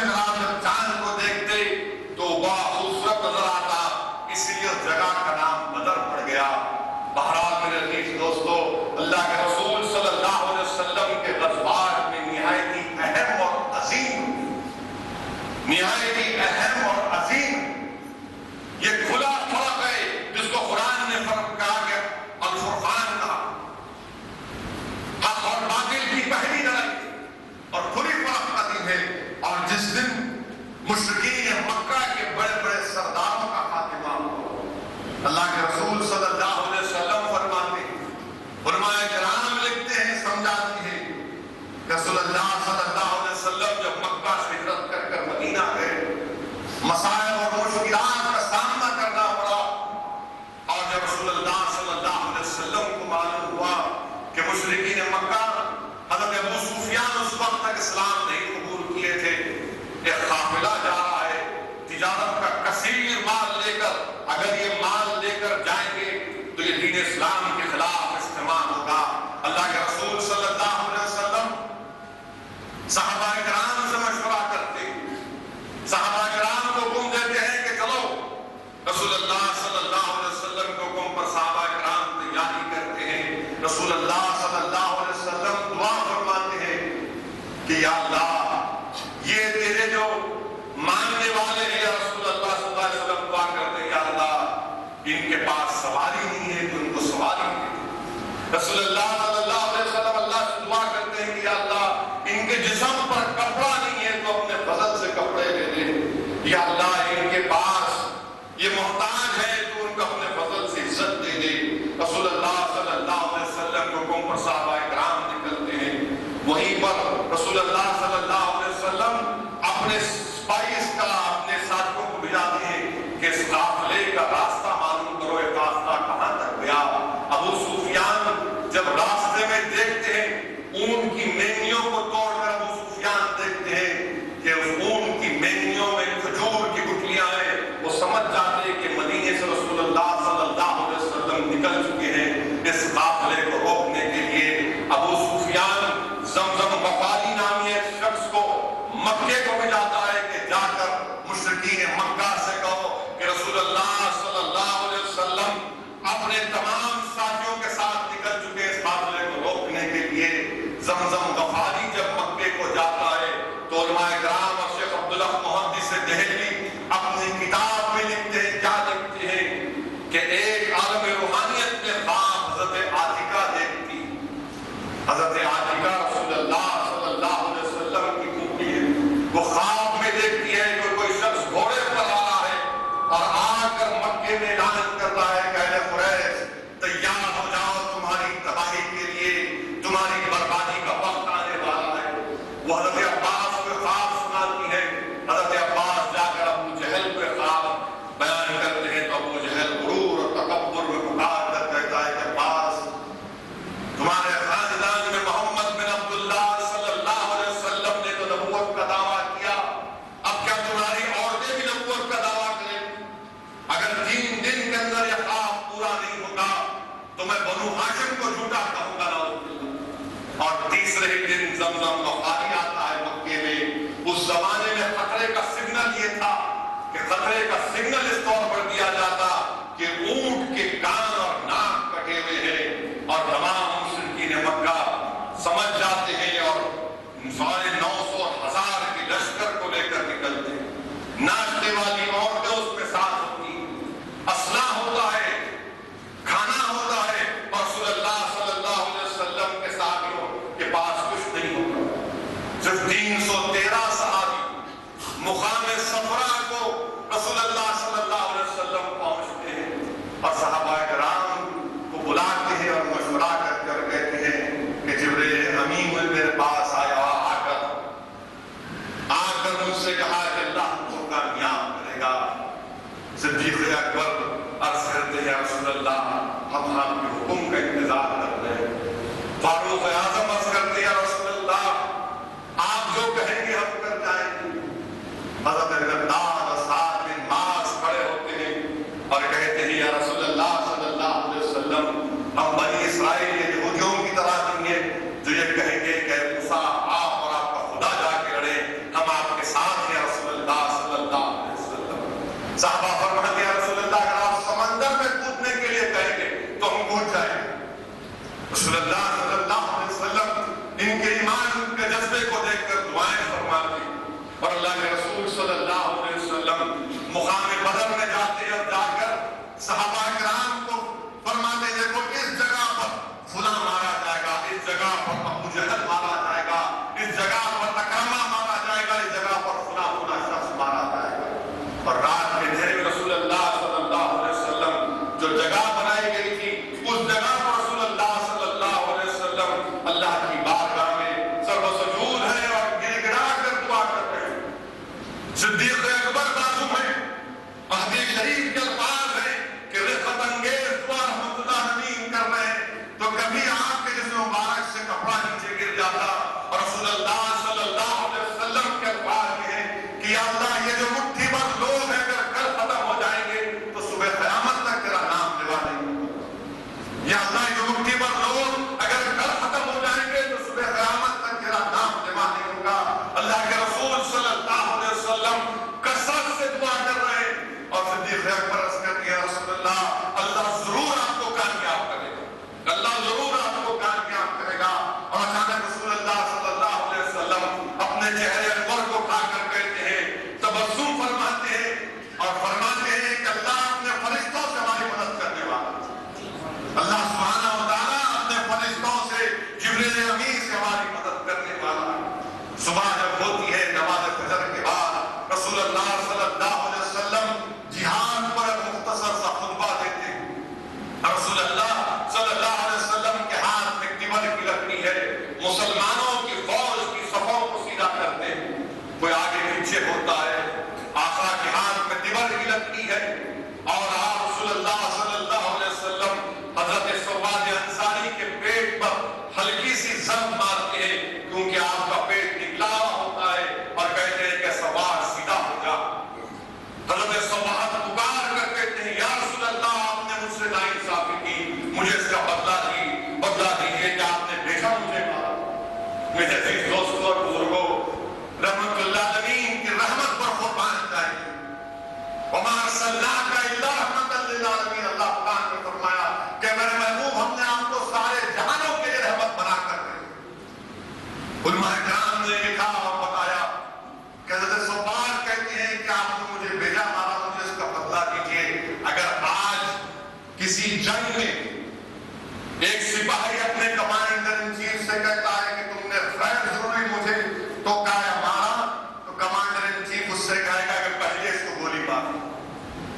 نگراں جب چاند کو دیکھتے تو بڑا خوبصورت نظر آتا، اسی لیے اس جگہ کا نام بدر پڑ گیا۔ بہرحال میرے عزیز دوستو، اللہ کے رسول صلی اللہ علیہ وسلم کے غزوات میں نہایت ہی اہم اور عظیم یہ کھلا فرق ہے جس کو قرآن نے فرق کہا کہ الفرقان کہا، حق اور باطل کی پہلی لڑائی اور کھلی فرق کا دن ہے، اور جس دن مشرکین مکہ کے بڑے بڑے سرداروں کا خاتمہ ہوا۔ اللہ کے رسول صلی اللہ علیہ وسلم فرماتے ہیں، علماء کرام لکھتے ہیں، سمجھاتے ہیں، رسول اللہ صلی اللہ علیہ وسلم جب مکہ سے ہجرت کر کر مدینہ گئے، مسائل اور مشکلات کا سامنا کرنا پڑا، اور جب رسول اللہ صلی اللہ علیہ وسلم کو معلوم ہوا کہ مشرکین مکہ حضرت ابو سفیان اس وقت تک اسلام نہیں قبول کیے تھے، ایک قافلہ جا رہا ہے تجارت کا کثیر مال لے کر، اگر یہ مال لے کر جائیں گے تو یہ دین اسلام کے خلاف استعمال ہوگا۔ اللہ کے رسول صلی اللہ علیہ وسلم صحابہ کرام سے مشورہ کرتے، صحابہ کرام کو حکم دیتے ہیں کہ چلو، رسول اللہ صلی اللہ علیہ وسلم کے حکم پر صحابہ کرام تیاری کرتے ہیں۔ رسول اللہ صلی اللہ علیہ وسلم دعا فرماتے ہیں کہ یا اللہ، یہ تیرے جو ماننے والے ہیں، یا رسول اللہ صلی اللہ علیہ وسلم دعا کرتے ہیں، یا اللہ ان کے پاس سواری نہیں ہے تو ان کو سواری دے۔ رسول اللہ صلی اللہ علیہ وسلم اللہ سے دعا کرتے ہیں کہ یا اللہ ان کے جسم پر کپڑا نہیں ہے تو اپنے فضل سے کپڑے دے دے، یا اللہ ان کے پاس یہ محتاج ہے تو ان کو اپنے فضل سے عزت دے دے۔ رسول اللہ صلی اللہ علیہ وسلم کے حکم پر صحابہ کرام نکلتے ہیں، وہیں پر رسول اللہ صلی اللہ علیہ وسلم اپنے سپائس کا اپنے ساتھیوں کو بھیجاتے ہیں کہ اس قافلے کا راستہ معلوم کرو، یہ راستہ کہاں تک گیا۔ ابو سفیان جب راستے میں دیکھتے ہیں اون کی مینیوں کو توڑ کر، ابو سفیان دیکھتے ہیں کہ اس اون کی مینیوں میں کھجور کی گٹلیاں ہیں، وہ سمجھ جاتے ہیں کہ مدینے سے رسول اللہ صلی اللہ علیہ وسلم نکل چکے ہیں۔ اس قافلے کو روکنے کے لیے ابو سفیان زمزم غفاری نامی ایک شخص کو مکے کو بھیجاتا ہے کہ جا کر مشرکین مکہ سے کہو کہ رسول اللہ صلی اللہ علیہ وسلم اپنے تمام ساتھیوں کے ساتھ نکل چکے اس قافلے کو روکنے کے لیے۔ زمزم غفاری جب مکے کو جاتا ہے تو علماء کرام اور شیخ عبداللہ محدث دہلوی اپنی کتاب میں لکھتے ہیں، کیا لکھتے ہیں کہ ایک عالم روحانیت میں خواب حضرت عاتقہ دیکھتی، حضرت عاتقہ رسول اللہ صلی اللہ علیہ وسلم کی پھوپھی ہے، وہ خواب میں دیکھتی ہے کہ کوئی شخص گھوڑے پر آ رہا ہے اور آ کر مکے میں اعلان کرتا ہے کہ اہل قریش تیار ہو جاؤ، تمہاری تباہی کے لیے، تمہاری بربادی کا وقت آنے والا ہے۔ وہ حضرت عباس کو خواب سناتی ہے، حضرت عباس جا کر ابو جہل کو خواب بیان کرتے ہیں تو ابو جہل غرور اور تکبر میں پکار کر کہتا ہے کہ عباس، تمہارے خاندان میں محمد بن عبداللہ صلی اللہ علیہ وسلم نے تو نبوت کا دعویٰ کیا، اب کیا تمہاری عورتیں بھی نبوت کا دعویٰ کریں؟ اگر 3 دن کے اندر یہ خواب پورا نہیں ہوگا تو میں بنو ہاشم کو جھوٹا کہوں گا، اور تیسرے ہی دن زمزم غفاری آتا ہے مکے میں۔ اس زمانے میں خطرے کا سگنل یہ تھا کہ خطرے کا سگنل اس طور پر دیا جاتا کہ اونٹ کے کان اور ناک کٹے ہوئے ہیں، اور تمام مشرکین مکہ سمجھ جاتے ہیں اور 900 اور 1000 کے لشکر کو لے کر نکلتے ہیں۔ ناچنے والی عورتیں اس میں ساتھ ہوتی ہیں، اسلحہ ہوتا ہے، کھانا ہوتا ہے، اور رسول اللہ صلی اللہ علیہ وسلم کے ساتھیوں کے پاس کچھ نہیں ہوتا، صرف 313 صحابی مقام صفرا کو رسول اللہ صلی اللہ علیہ رسول اللہ صلی اللہ علیہ وسلم ان کے ایمان کے جذبے کو دیکھ کر دعائیں فرماتے اور اللہ کے رسول صلی اللہ علیہ وسلم مقام بدر میں جاتے اور جا کر صحابہ کرام کو فرماتے دیکھو اس جگہ پر فلاں مارا جائے گا، اس جگہ پر ابو جہل مارا جائے گا، اس جگہ پر اکرمہ مارا جائے گا، اس جگہ پر فلاں فلاں شخص مارا جائے گا۔ اور رات کے اندھیرے میں رسول اللہ صلی اللہ علیہ وسلم جو جگہ بنائی گئی تھی اس جگہ پر رسول اللہ صلی اللہ علیہ وسلم اللہ کی بارگاہ میں سر و سجود ہے اور گر گڑا کر دعا کر رہے ہیں۔ صدیق اکبر بازو میں حدیث شریف کے الفاظ ہیں کہ رفقت انگیز دعا رحمت اللہ امین کر رہے ہیں تو کبھی آپ کے جسم مبارک سے کپڑا نیچے گر جاتا اور رسول اللہ صلی اللہ علیہ وسلم کے الفاظ یہ ہیں کہ یا اللہ یہ جو مٹھی بھر لوگ ہیں اگر کل ختم ہو جائیں گے تو صبح قیامت تک تیرا نام لیوا نہیں ہوگا۔ یا اللہ یہ جو مٹھی بھر لوگ اگر کل ختم ہو جائیں گے تو صبح قیامت تک تیرا نام لیوا نہیں ہوگا۔ اللہ کے رسول صلی اللہ علیہ وسلم کثرت سے دعا کر رہے ہیں اور صدیق اکبر عرض کرتے ہیں رسول اللہ اللہ ضرور آپ کو کامیاب کرے گا، اللہ ضرور آپ کو کامیاب کرے گا۔ اور اچانک رسول اللہ صلی اللہ علیہ وسلم اپنے چہرے انور کو اٹھا کر کہتے ہیں، تبسم فرماتے ہیں اور فرماتے ہیں کہ اللہ اپنے فرشتوں سے ہماری مدد کرنے والا ہے۔ اللہ سبحانہ و تعالیٰ اپنے فرشتوں سے جبریل امین سے ہماری مدد کرنے والا ہے۔ صبح جب ہوتی ہے نماز فجر کے بعد رسول اللہ صلی اللہ علیہ وسلم جہاد پر ایک مختصر سا خطبہ دیتے ہیں۔ رسول اللہ صلی اللہ علیہ وسلم کے ہاتھ میں تیور کی لکڑی ہے، مسلمانوں کی فوج کی صفوں کو سیدھا کرتے ہیں، کوئی آگے پیچھے ہوتا ہے، آقا کے ہاتھ میں تیور کی لکڑی ہے اور آپ رسول اللہ صلی اللہ علیہ وسلم حضرت سواد انصاری کے پیٹ پر ہلکی سی ضرب مارتے ہیں کیونکہ آپ کا پیٹ نکلا ہوتا ہے اور کہتے ہیں کہ سواد سیدھا ہو جا۔ حضرت سواد پکار کر کہتے ہیں یا رسول اللہ آپ نے مجھ سے ناانصافی کی، مجھے اس کا بدلہ دیجیے کہ آپ نے بیٹا مجھے مارا۔ میرے عزیز دوستوں اور بزرگوں، رحمت اللہ العالمین کی رحمت پر قربان جائیے۔ وما ارسلناک الا رحمۃ للعالمین، اللہ قرآن میں فرمایا کہ میرے محبوب ہم نے آپ کو سارے جہانوں کے لیے رحمت بنا کر دی۔ علماء کرام نے لکھا اور بتایا کہ حضرت صوبان کہتے ہیں کہ آپ نے مجھے بھیجا مارا، مجھے اس کا بدلہ دیجیے۔ اگر آج کسی جنگ میں ایک سپاہی اپنے کمانڈر ان چیف سے کہتا ہے کہ تم نے غیر ضروری مجھے ٹوکا یا مارا تو کمانڈر ان چیف اس سے کہے گا کہ پہلے اس کو گولی مار،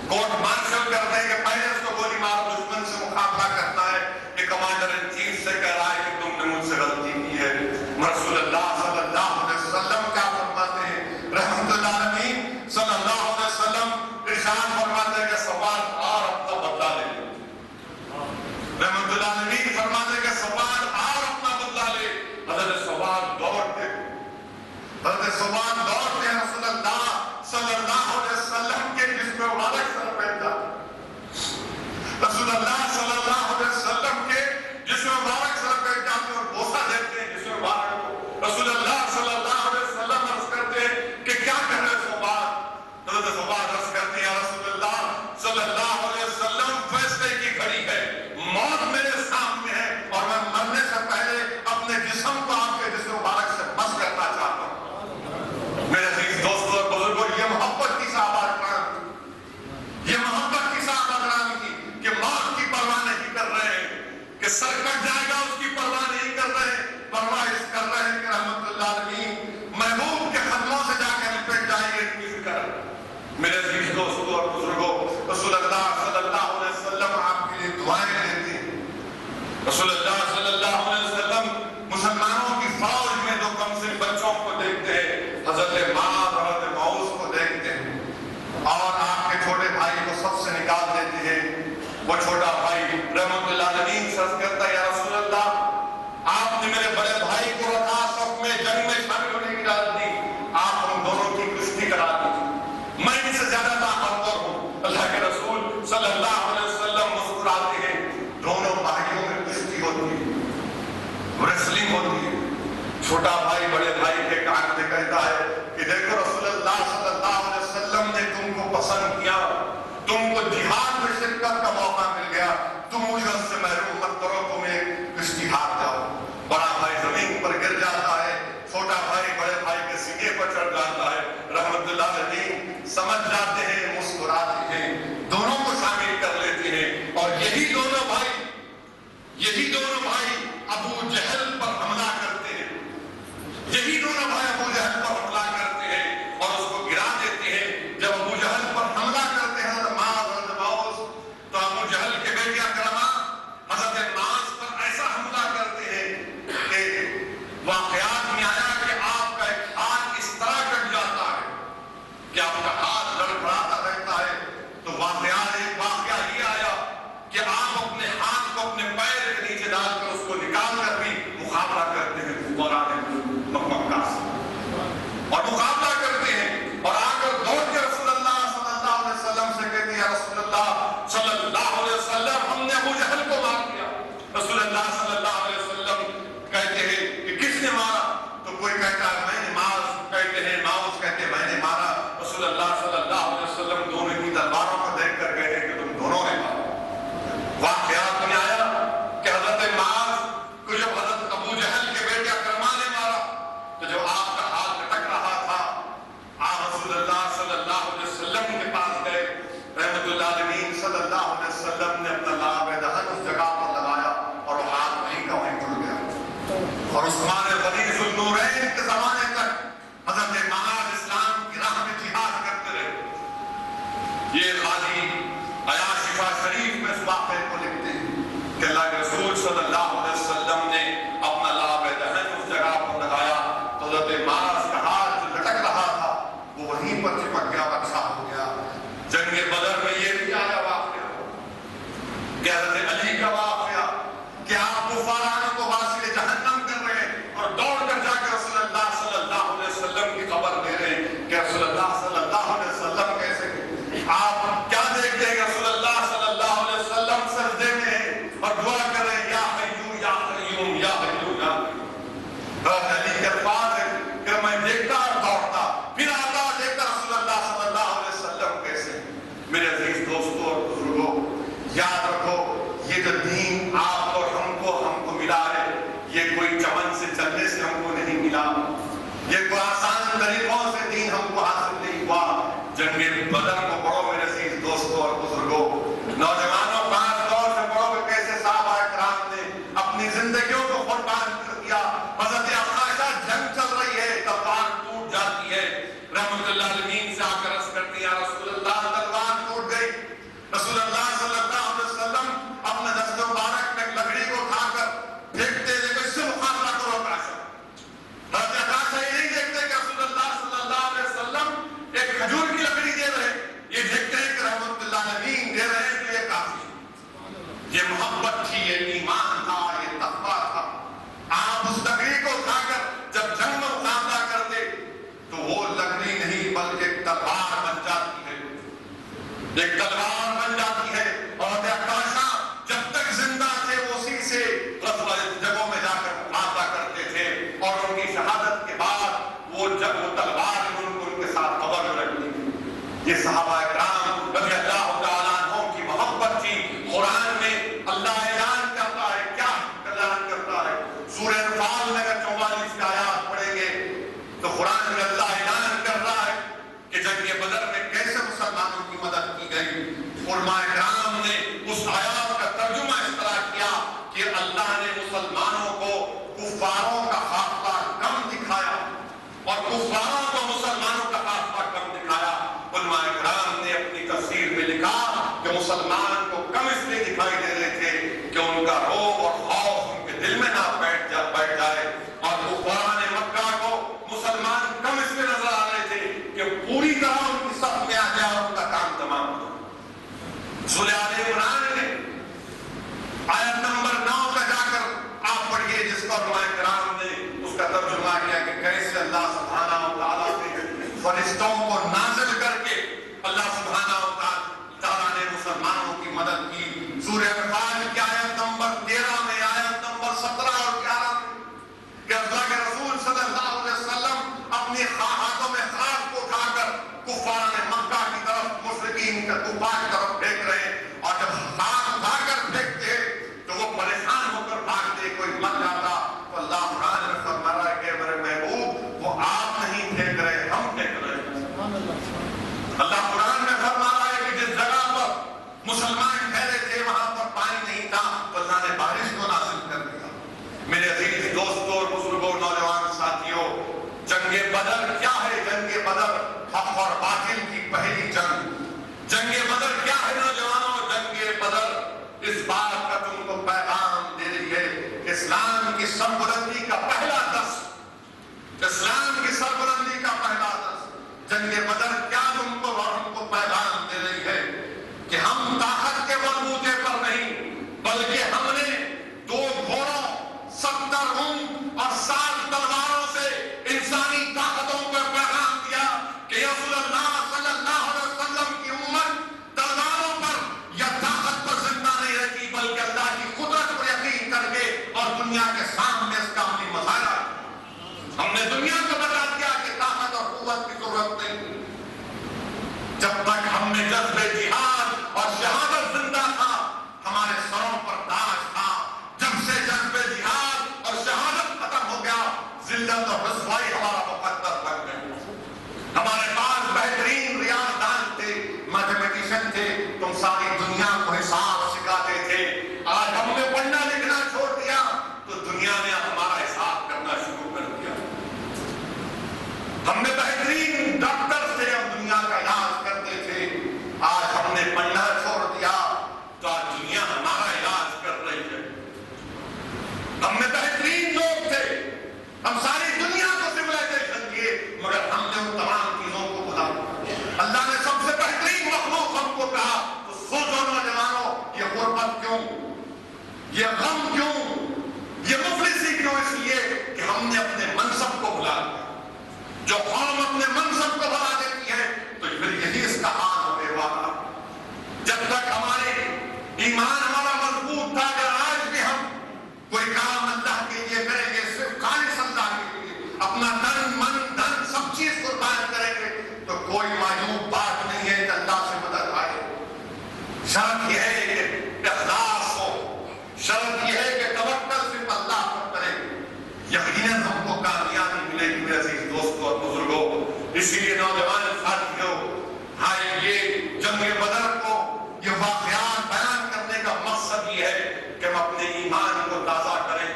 کورٹ مارشل کرتے ہیں کہ پہلے اس کو گولی مار، دشمن سے مقابلہ کرتا ہے کہ کمانڈر ان چیف سے کہہ رہا ہے کہ تم نے مجھ سے غلطی کی ہے۔ رسول اللہ صلی اللہ علیہ وسلم کیا فرماتے ہیں؟ رحمت اللہ العالمین صلی اللہ علیہ وسلم ارشاد فرماتے ہیں کہ سواد اور اپنا بدلہ لے لے۔ رحمت اللہ العالمین فرماتے ہیں کہ سواد اور اپنا بدلہ لے۔ حضرت سواد دوڑتے ہیں رسول اللہ صلی اللہ علیہ وسلم کے جسم مبارک سر پہنتا، رسول اللہ صلی اللہ علیہ وسلم کے جسم مبارک سر پہنٹ جاتے اور بوسہ دیتے ہیں جسم مبارک کو۔ رسول اللہ صلی اللہ علیہ وسلم عرض کرتے ہیں کہ کیا کہہ رہے صحبات؟ حضرت صحبات عرض کرتے ہیں یا رسول اللہ صلی اللہ علیہ وسلم فیصلے کی گھڑی ہے، موت میرے سامنے ہے اور میں مرنے سے پہلے اپنے جسم کو آپ کے جسم مبارک سے بس کرنا چاہتا ہوں۔ میرے عزیز دوستوں اور بزرگوں، یہ محبت کی صحابہ کرام کی، یہ محبت کی صحابہ کرام کی کہ موت کی پرواہ نہیں کر رہے ہیں، کہ سر کٹ جائے گا اس کی پرواہ نہیں کر رہے ہیں، پرواہ اس کر رہے ہیں کہ رحمت اللہ العالمین محبوب کے قدموں سے جا کے لپٹ جائیں گے ان کی فکر۔ میرے عزیز دوستوں اور بزرگوں، رسول اللہ صلی اللہ علیہ وسلم آپ کے لیے دعائیں دیتے ہیں۔ رسول اللہ صلی اللہ علیہ وسلم مسلمانوں کی فوج میں دو کم سے بچوں کو دیکھتے ہیں، حضرت معاذ اور حضرت معوذ کو دیکھتے ہیں اور آپ کے چھوٹے بھائی کو سب سے نکال دیتے ہیں۔ وہ چھوٹا بھائی رحمت اللہ العالمین سے عرض کرتا ہے یا رسول اللہ آپ نے میرے بڑے بھائی کو رکھا صف میں جنگ میں شامل ہونے کی اجازت دی، آپ ہم دونوں کی کشتی کرا دیجیے، میں ان سے زیادہ طاقتور ہوں۔ اللہ کے رسول صلی اللہ علیہ وسلم مسکراتے ہیں، دونوں بھائیوں میں کشتی ہوتی ہے، ریسلنگ ہوتی ہے۔ چھوٹا بھائی بڑے بھائی کے کان میں کہتا ہے کہ دیکھو رسول اللہ صلی اللہ علیہ وسلم نے تم کو پسند کیا، تم کو جہاد میں شرکت کا موقع مل گیا، تم مجھے اس سے محروم مت کرو، تم ایک اشتہار اللہ صلی اللہ علیہ وسلم کہتے ہیں کہ کس نے مارا؟ تو کوئی کہتا ہے میں نے ماؤس، کہتے ہیں ماؤس، کہتے ہیں میں نے مارا۔ رسول اللہ صلی اللہ علیہ وسلم دونوں کی تلواروں کو دیکھ کر کہتے ہیں کہ تم دونوں نے مارا۔ واقعات میں آیا کہ حضرت معاذ کو جب حضرت ابو جہل کے بیٹے اکرمہ نے مارا تو جب آپ کا ہاتھ لٹک رہا تھا آپ رسول اللہ صلی اللہ علیہ وسلم کے پاس گئے، رحمت اللہ علیہ صلی اللہ علیہ وسلم نے اپنا لعاب دہن اس جگہ پر لگایا اور وہ ہاتھ وہیں کا وہیں ٹوٹ گیا۔ اور عثمان غنی ذو النورین کے زمانے تک حضرت معاذ اسلام کی راہ میں جہاد کرتے رہے۔ یہ قاضی عیاش شفا شریف میں اس واقعے کو لکھتے ہیں کہ اللہ کے رسول صلی اللہ علیہ وسلم نے اپنا لعاب دہن اس جگہ پر لگایا تو حضرت معاذ کا ہاتھ جو لٹک رہا تھا وہ وہیں پر چپک گیا، اچھا ہو گیا۔ جنگ بدر میں یہ بھی آیا واقعہ کہ حضرت علی کا واقعہ کہ آپ کفارانوں کو واسل جہنم کر رہے ہیں اور دوڑ کر جا کے رسول اللہ صلی اللہ علیہ وسلم کی خبر دے رہے ہیں کہ رسول اللہ صلی اللہ علیہ وسلم کیسے گئے۔ آپ کیا دیکھتے ہیں کہ رسول اللہ صلی اللہ علیہ وسلم سجدے میں ہیں اور دعا کر رہے ہیں یا حیو یا قیوم یا حیو یا قیوم۔ حضرت علی کے الفاظ ہے کہ میں دیکھتا اور دوڑتا پھر آتا اور دیکھتا رسول اللہ صلی اللہ علیہ وسلم کیسے۔ میرے عزیز دوستوں اور بزرگوں، یاد رکھو یہ جو دین آپ اور ہم کو ملا ہے یہ کوئی چمن سے چلنے سے ہم کو نہیں ملا، یہ کوئی آسان طریقوں سے دین ہم کو حاصل نہیں ہوا۔ جنگ بدر کو پڑھو میرے عزیز دوستوں اور بزرگوں، نوجوانوں خاص طور سے پڑھو کہ کیسے صحابہ کرام نے اپنی زندگیوں کو قربان کر دیا۔ حضرت عائشہ جنگ چل رہی ہے، تلوار ٹوٹ جاتی ہے، رحمت اللہ علیہ سے آ کر عرض کرتی ہے یا رسول اللہ تلوار ٹوٹ گئی۔ رسول اللہ صلی اللہ علیہ وسلم اپنے دست مبارک میں لکڑی کو اٹھا کر دیکھتے تھے کہ اس سے مقابلہ کرو عائشہ۔ حضرت عائشہ یہ نہیں دیکھتے کہ رسول اللہ صلی اللہ علیہ وسلم ایک کھجور کی لکڑی دے رہے، یہ دیکھتے ہیں کہ رحمت اللہ علیہ دے رہے ہیں تو یہ کافی ہے۔ یہ محبت تھی، یہ ایمان تھا، یہ تقویٰ تھا۔ آپ اس لکڑی کو اٹھا کر جب جنگ میں مقابلہ کرتے تو وہ لکڑی نہیں بلکہ ایک تلوار بن جاتی ہے، ایک تلوار بن جاتی ہے۔ اور عائشہ جب تک زندہ تھے وہ اسی سے جگہوں میں جا کر مقابلہ کرتے تھے اور ان کی شہادت کے بعد وہ جب وہ تلوار ان کے ساتھ قبر میں رکھتی تھی۔ یہ صحابہ کرام رضی اللہ تعالیٰ عنہ کی محبت تھی۔ قرآن میں اللہ اعلان کرتا ہے، کیا اعلان کرتا ہے؟ سورہ انفال میں اگر 44 کی آیات پڑھیں گے تو قرآن میں اللہ اعلان کر رہا ہے کہ جنگ بدر میں کیسے مسلمانوں کی مدد کی گئی۔ علماء کرام نے اس آیات کا ترجمہ اس طرح کیا کہ اللہ نے مسلمانوں کو کفاروں کا قافلہ کم دکھایا اور کفاروں کو مسلمانوں کا قافلہ کم دکھایا۔ علماء کرام نے اپنی تفسیر میں لکھا کہ مسلمان کو کم اس لیے دکھائی دے رہے تھے کہ ان کا روب اور خوف ان کے دل میں نہ بیٹھ جائے، اور کفار مکہ کو مسلمان کم اس لیے نظر آ رہے تھے کہ پوری طرح ان کی صف میں آ جائے اور ان کا کام تمام ہو جائے۔ سورہ آل عمران میں آیت نمبر 9 کا جا کر آپ پڑھیے جس پر علماء کرام نے اس کا ترجمہ کیا کہ کیسے اللہ سبحانہ و تعالیٰ نے فرشتوں کو نازل کر کے اللہ سبحانہ و تعالیٰ نے مسلمانوں کی مدد کی۔ سورہ انفال کی آیت نمبر 13 میں، آیت نمبر 17 اور 11 میں کہ اللہ کے رسول صلی اللہ علیہ وسلم اپنی ہاتھوں میں خاک کو اٹھا کر کفار مکہ کی طرف، مشرکین کے کفار کی طرف پھینک رہے ہیں، اور جب خاک اٹھا کر پھینکتے تو وہ پریشان ہو کر بھاگتے، کوئی مر جاتا تو اللہ قرآن میں فرما رہا ہے کہ میرے محبوب وہ آپ نہیں پھینک رہے، ہم پھینک رہے ہیں۔ اللہ قرآن میں فرما رہا ہے کہ جس جگہ پر مسلمان ٹھہرے تھے وہاں پر پانی نہیں تھا تو اللہ نے بارش کو نازل کر دیا۔ میرے عزیز دوستوں اور بزرگوں، نوجوان ساتھیوں، جنگ بدر کیا ہے؟ جنگ بدر حق اور باطل کی پہلی جنگ۔ جنگ بدر کیا ہے نوجوانوں؟ جنگ بدر اس بات کا تم کو پیغام دے رہی ہے، اسلام کی سربلندی کا پہلا درس، اسلام کی سربلندی کا پہلا درس۔ جنگ بدر کیا تم کو اور ہم کو پیغام دے رہی ہے کہ ہم طاقت کے بلبوتے پر نہیں بلکہ ہم نے 2 گھوڑوں، 70 اونٹ اور 60 تلواروں سے انسانی طاقتوں کو پیغام دیا کہ رسول اللہ صلی اللہ علیہ وسلم کی امت تلواروں پر یا طاقت پر زندہ نہیں رہتی بلکہ اللہ کی قدرت پر یقین کر کے دنیا کے سامنے اس کا عملی مظاہرہ. ہم نے دنیا کو بتا دیا کہ طاقت اور قوت کی ضرورت نہیں. جب تک ہم میں جذبہ جہاد اور شہادت زندہ تھا ہمارے سروں پر تاج تھا. جب سے جذبہ جہاد اور شہادت ختم ہو گیا ذلت اور رسوائی ہمارا مقدر بن گئی. ہمارے پاس بہترین ریاضدان تھے, میتھمیٹیشین تھے, تم ساری دنیا کو حساب سکھاتے تھے. آج ہم نے پڑھنا لکھنا چھوڑ دیا تو دنیا نے ہمارا حساب کرنا شروع کر دیا. ہم نے بہترین ڈاکٹر تھے, ہم دنیا کا علاج کرتے تھے. آج ہم نے پڑھنا چھوڑ دیا تو آج دنیا ہمارا علاج کر رہی ہے. ہم نے بہترین لوگ تھے, ہم ساری دنیا کو سویلائزیشن دیے, مگر ہم نے ان تمام چیزوں کو بھلا. اللہ نے سب سے بہترین مخلوق ہم کو کہا تو سوچو نوجوانوں, یہ غربت کیوں, یہ غم کیوں, یہ مفلسی کیوں؟ اس لیے کہ ہم نے اپنے منصب کو بھلا دیا. جو قوم اپنے منصب کو بھلا دیتی ہے تو پھر یہی اس کا حال ہونے والا. جب تک ہمارے ایمان ہمارا مضبوط تھا, اگر آج بھی ہم کوئی کام اللہ کے لیے کریں گے, صرف خالص اللہ کے لیے اپنا تن من دھن سب چیز قربان کریں گے تو کوئی معیوب بات نہیں ہے کہ اللہ سے مدد آئے. شرط یہ ہے کہ اخلاص ہو, شرط یہ ہے کہ توکل صرف اللہ پر کریں. یقیناً ہم کو کامیابی ملے گی میرے عزیز دوستوں اور بزرگوں. اسی لیے نوجوان ساتھیوں, یہ جنگ بدر کو, یہ واقعات بیان کرنے کا مقصد یہ ہے کہ ہم اپنے ایمان کو تازہ کریں.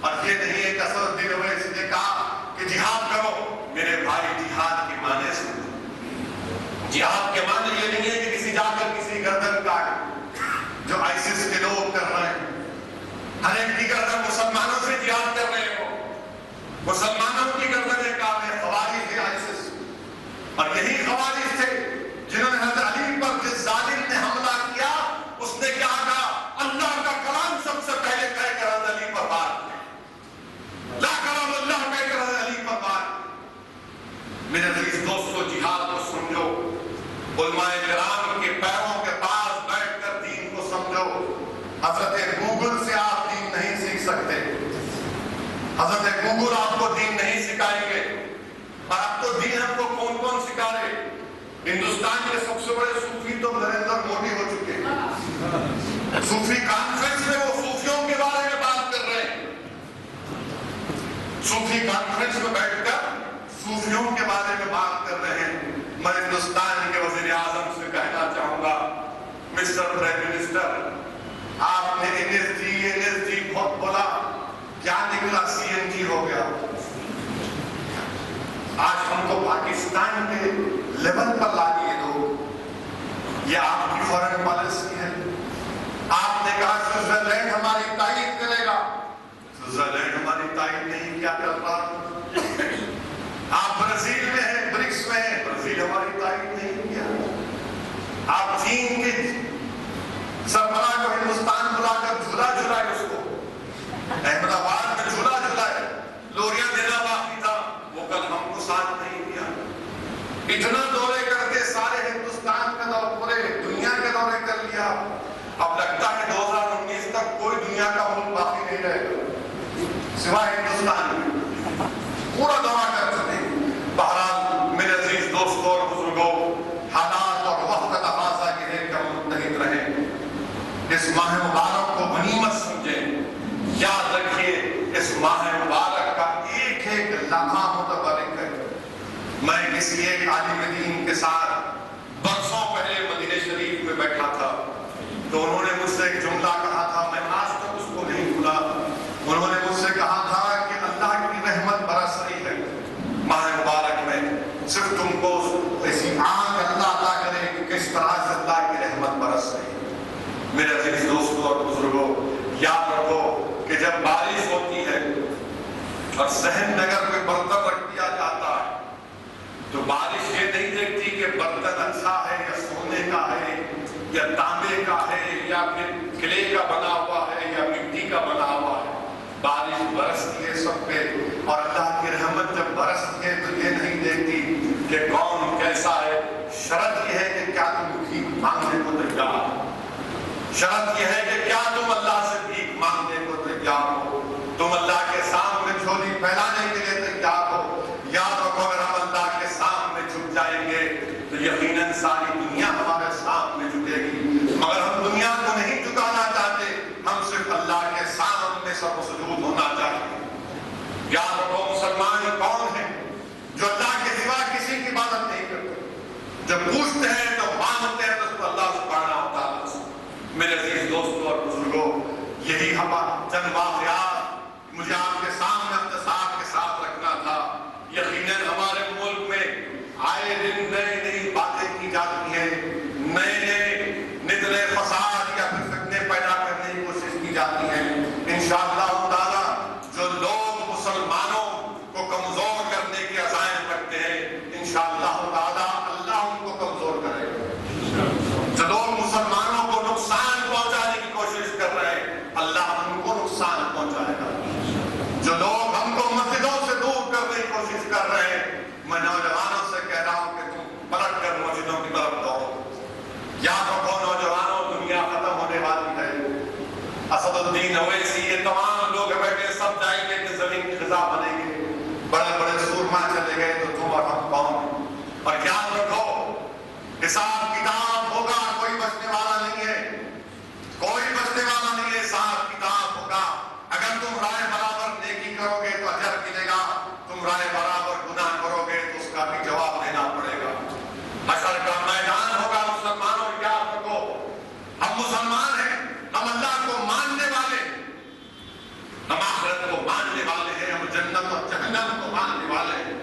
اور یہ نہیں ہے کہ اسدالدین اویسی نے کہا کہ جہاد کرو. میرے بھائی, جہاد کے معنی سمجھو. جہاد کے معنی یہ نہیں ہے کہ کسی جا کر کسی گردن کاٹ, جو آئسس کے لوگ کر رہے ہیں. ہر ایک کی گردن مسلمانوں سے جہاد کر رہے ہو, مسلمانوں کی گردنیں کاٹ رہے. خوارج تھے آئسس, اور یہی خوارج تھے جنہوں نے حضرت علی پر جس ظالم نے حملہ کیا اس نے کیا کہا, اللہ کا کلام سب سے پہلے کہہ کر حضرت علی پر وار کیا. لا کلام اللہ کہہ کر حضرت علی پر وار کیا. میرے عزیز دوستو, جہاد کو سمجھو. علماء کرام کے پیروں کے پاس بیٹھ کر دین کو سمجھو. حضرت گوگل سے آپ دین نہیں سیکھ سکتے. حضرت گوگل آپ کو دین نہیں سکھائیں گے. اور اب تو دین ہم کو کون کون سکھا رہے. ہندوستان کے سب سے بڑے صوفی تو نریندر مودی ہو چکے ہیں. صوفی کانفرنس میں وہ صوفیوں کے بارے میں بات کر رہے ہیں. صوفی کانفرنس میں بیٹھ کر صوفیوں کے بارے میں بات کر رہے ہیں. میں ہندوستان کے وزیر اعظم سے کہنا چاہوں گا, مسٹر پرائم منسٹر, آپ نے NSG بہت بولا, کیا نکلا CNG ہو گیا. آج ہم کو پاکستان کے لیول پر لا دیے لوگ. یہ آپ کی فورن پالیسی ہے. آپ نے کہا سوئٹزرلینڈ ہماری تائید کرے گا. سوئٹزرلینڈ ہماری تائید نہیں کیا کرتا. آپ برازیل میں ہیں, برکس میں ہیں, برازیل ہماری تائید نہیں کیا. آپ چین کے سربراہ کو ہندوستان بلا کر جھولا جھلائے, اس کو احمد آباد میں جھولا جھلائے. لوریاں دینا باقی تھا, وہ کل ہم کو ساتھ نہیں دیا. اتنا دورے کر کے سارے ہندوستان کا دورہ, پورے دنیا کے دورے کر لیا. اب لگتا ہے 2019 تک کوئی دنیا کا ملک باقی نہیں رہے گا سوائے ہندوستان. پورا دورہ کر چکے. بہرحال میرے عزیز دوستوں اور بزرگوں, حالات اور وقت کا تقاضا یہ ہے کہ ہم متحد رہیں. اس ماہ مبارک کو غنیمت سمجھیں. یاد رکھیے, اس ماہ مبارک کا ایک ایک لمحہ متبرک ہے. میں کسی ایک عالم دین کے ساتھ برسوں پہلے مدینہ شریف میں بیٹھا تھا, تو انہوں نے مجھ سے ایک جملہ کہا تھا, میں آج تک اس کو نہیں بھولا. انہوں نے مجھ سے کہا تھا کہ اللہ کی رحمت برس رہی ہے ماہ مبارک میں, صرف تم کو ایسی آنکھ اللہ عطا کرے کہ کس طرح سے اللہ کی رحمت برس رہی ہے. میرے عزیز دوستوں اور بزرگوں, یاد رکھو کہ جب بارش ہوتی ہے اور صحن نگر میں برتن رکھ دیا جاتا ہے تو بارش یہ نہیں دیکھتی کہ برتن اچھا ہے یا سونے کا ہے یا تانبے کا ہے یا پھر کلے کا بنا ہوا ہے یا مٹی کا بنا ہوا ہے. بارش برستی ہے سب پہ, اور اللہ کی رحمت جب برستی ہے تو یہ نہیں دیکھتی کہ کون کیسا ہے. شرط یہ ہے کہ کیا تم بھیک مانگنے کو تیار ہو. شرط یہ ہے کہ کیا تم اللہ سے بھیک مانگنے کو تیار ہو. تم اللہ کے سامنے جھولی پھیلانے کے لیے تیار ہو. یاد رکھو اگر ہم اللہ کے سامنے جھک جائیں گے تو یقیناً ساری دنیا ہمارے سامنے جھکے گی. مگر ہم دنیا کو نہیں جھکانا چاہتے, ہم صرف اللہ کے سامنے سب سجود ہونا چاہتے ہیں. یاد رکھو مسلمان کون ہیں جو اللہ کے سوا کسی کی عبادت نہیں کرتے, جب پوچھتے ہیں تو مانگتے ہیں تو اللہ سبحانہ و تعالیٰ سے. میرے عزیز دوستوں اور بزرگوں, یہی چند واقعات مجھے آپ کے سامنے اختصار کے ساتھ رکھنا تھا. یقیناً ہمارے ملک میں آئے دن نئی نئی باتیں کی جاتی ہیں, نئے فساد یا پھر فتنے پیدا کرنے کی کوشش کی جاتی ہے. انشاءاللہ تعالیٰ جو لوگ مسلمانوں کو کمزور کرنے کے عزائم رکھتے ہیں, انشاءاللہ تعالیٰ اللہ ان کو کمزور کرے گا. جو لوگ مسلمانوں کو نقصان پہنچانے کی کوشش کر رہے ہیں, اللہ ان کو نقصان پہنچائے گا. جو لوگ ہم کو مسجدوں سے دور کرنے کی کوشش کر رہے ہیں, میں نوجوانوں سے کہہ رہا ہوں کہ تم پلٹ کر مسجدوں کی طرف دوڑو. یاد رکھو نوجوانوں, دنیا ختم ہونے والی ہے. اسد الدین اویسی, یہ تمام لوگ بیٹھے سب جائیں گے کہ زمین کی غذا بنے گی. بڑے بڑے سورما چلے گئے تو تم اور ہم کون. اور یاد رکھو حساب کتاب ہوگا, کوئی بچنے والا نہیں ہے, کوئی بچنے والا نہیں ہے. حساب کتاب ہوگا. اگر تم رائے برابر نیکی کرو گے تو اجر ملے گا, تم رائے برابر گناہ کرو گے تو اس کا بھی جواب دینا پڑے گا. حشر کا میدان ہوگا. مسلمانوں یاد رکھو, ہم مسلمان ہیں, ہم اللہ کو ماننے والے, ہم آخرت کو ماننے والے ہیں, ہم جنت اور جہنم کو ماننے والے ہیں.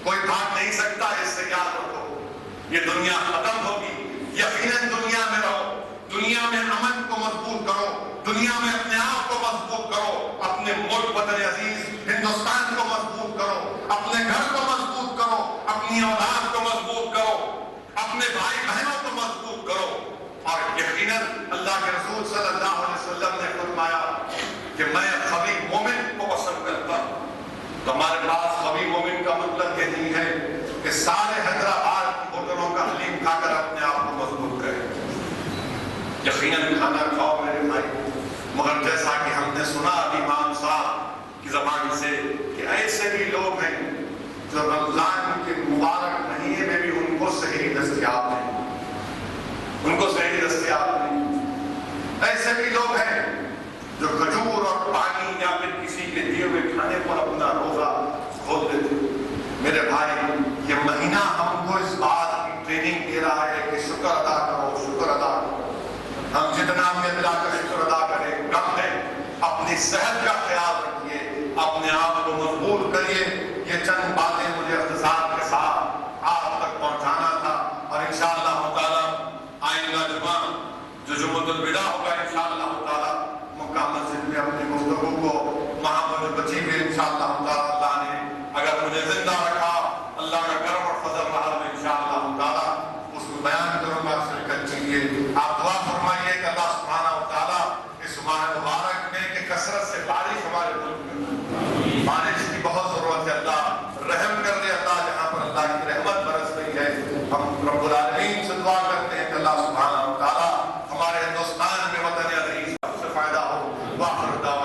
کوئی بھاگ نہیں سکتا اس سے. یاد رکھو یہ دنیا ختم ہوگی. یقیناً دنیا میں رہو, دنیا میں امن کو مضبوط کرو, دنیا میں اپنے آپ کو مضبوط کرو, اپنے ملک وطن عزیز ہندوستان کو مضبوط کرو, اپنے گھر کو مضبوط کرو, اپنی اولاد کو مضبوط کرو, اپنے بھائی بہنوں کو مضبوط کرو. اور یقیناً اللہ کے رسول صلی اللہ علیہ وسلم نے فرمایا کہ میں قوی مومن کو پسند کرتا ہوں. تو ہمارے پاس قوی مومن کا مطلب یہ نہیں ہے کہ سارے حیدرآباد کی ہوٹلوں کا حلیم کھا کر اپنے آپ کو مضبوط کریں. یقیناً کھانا کھاؤ میرے بھائی, مگر جیسا کہ ہم نے سنا ابھی امام صاحب کی زبان سے کہ ایسے بھی لوگ ہیں جو رمضان کے مبارک مہینے میں بھی ان کو صحیح دستیاب نہیں, ان کو صحیح دستیاب نہیں. ایسے بھی لوگ ہیں جو کھجور اور پانی یا پھر کسی کے دیے ہوئے کھانے پر اپنا روزہ کھول دیتے. میرے بھائی, یہ مہینہ ہم کو اس بات کی ٹریننگ دے رہا ہے کہ شکر ادا کرو, شکر ادا کرو. ہم جتنا ہمیں ملا کر شکر ادا کریں کم ہے. اپنی صحت کا خیال رکھیے, اپنے آپ کو مضبوط کریے. یہ چند باتیں مجھے اختصار کے ساتھ آپ تک پہنچانا تھا. اور انشاءاللہ تعالیٰ آئندہ جمعہ جو جمعۃ الوداع ہوگا انشاءاللہ تعالیٰ مکہ مسجد میں اپنی گفتگو کو وہاں پر بچی ہوئی انشاءاللہ تعالیٰ اللہ نے اگر مجھے زندہ رکھا, اللہ کا کرم اور فضل رہا, تو انشاءاللہ تعالیٰ اس کو بیان کروں گا. شرکت کیجیے. آپ دعا فرمائیے کہ اللہ سبحانہ و تعالیٰ اس ماہ مبارک میں کہ کثرت سے بارش ہمارے ملک میں, بارش کی بہت ضرورت ہے. اللہ رحم کر دے. اللہ جہاں پر اللہ کی رحمت برس رہی ہے, ہم رب العالمین سے دعا کرتے ہیں کہ اللہ سبحانہ و تعالیٰ ہمارے ہندوستان میں وطن عزیز سے فائدہ ہو. وآخر دعوانا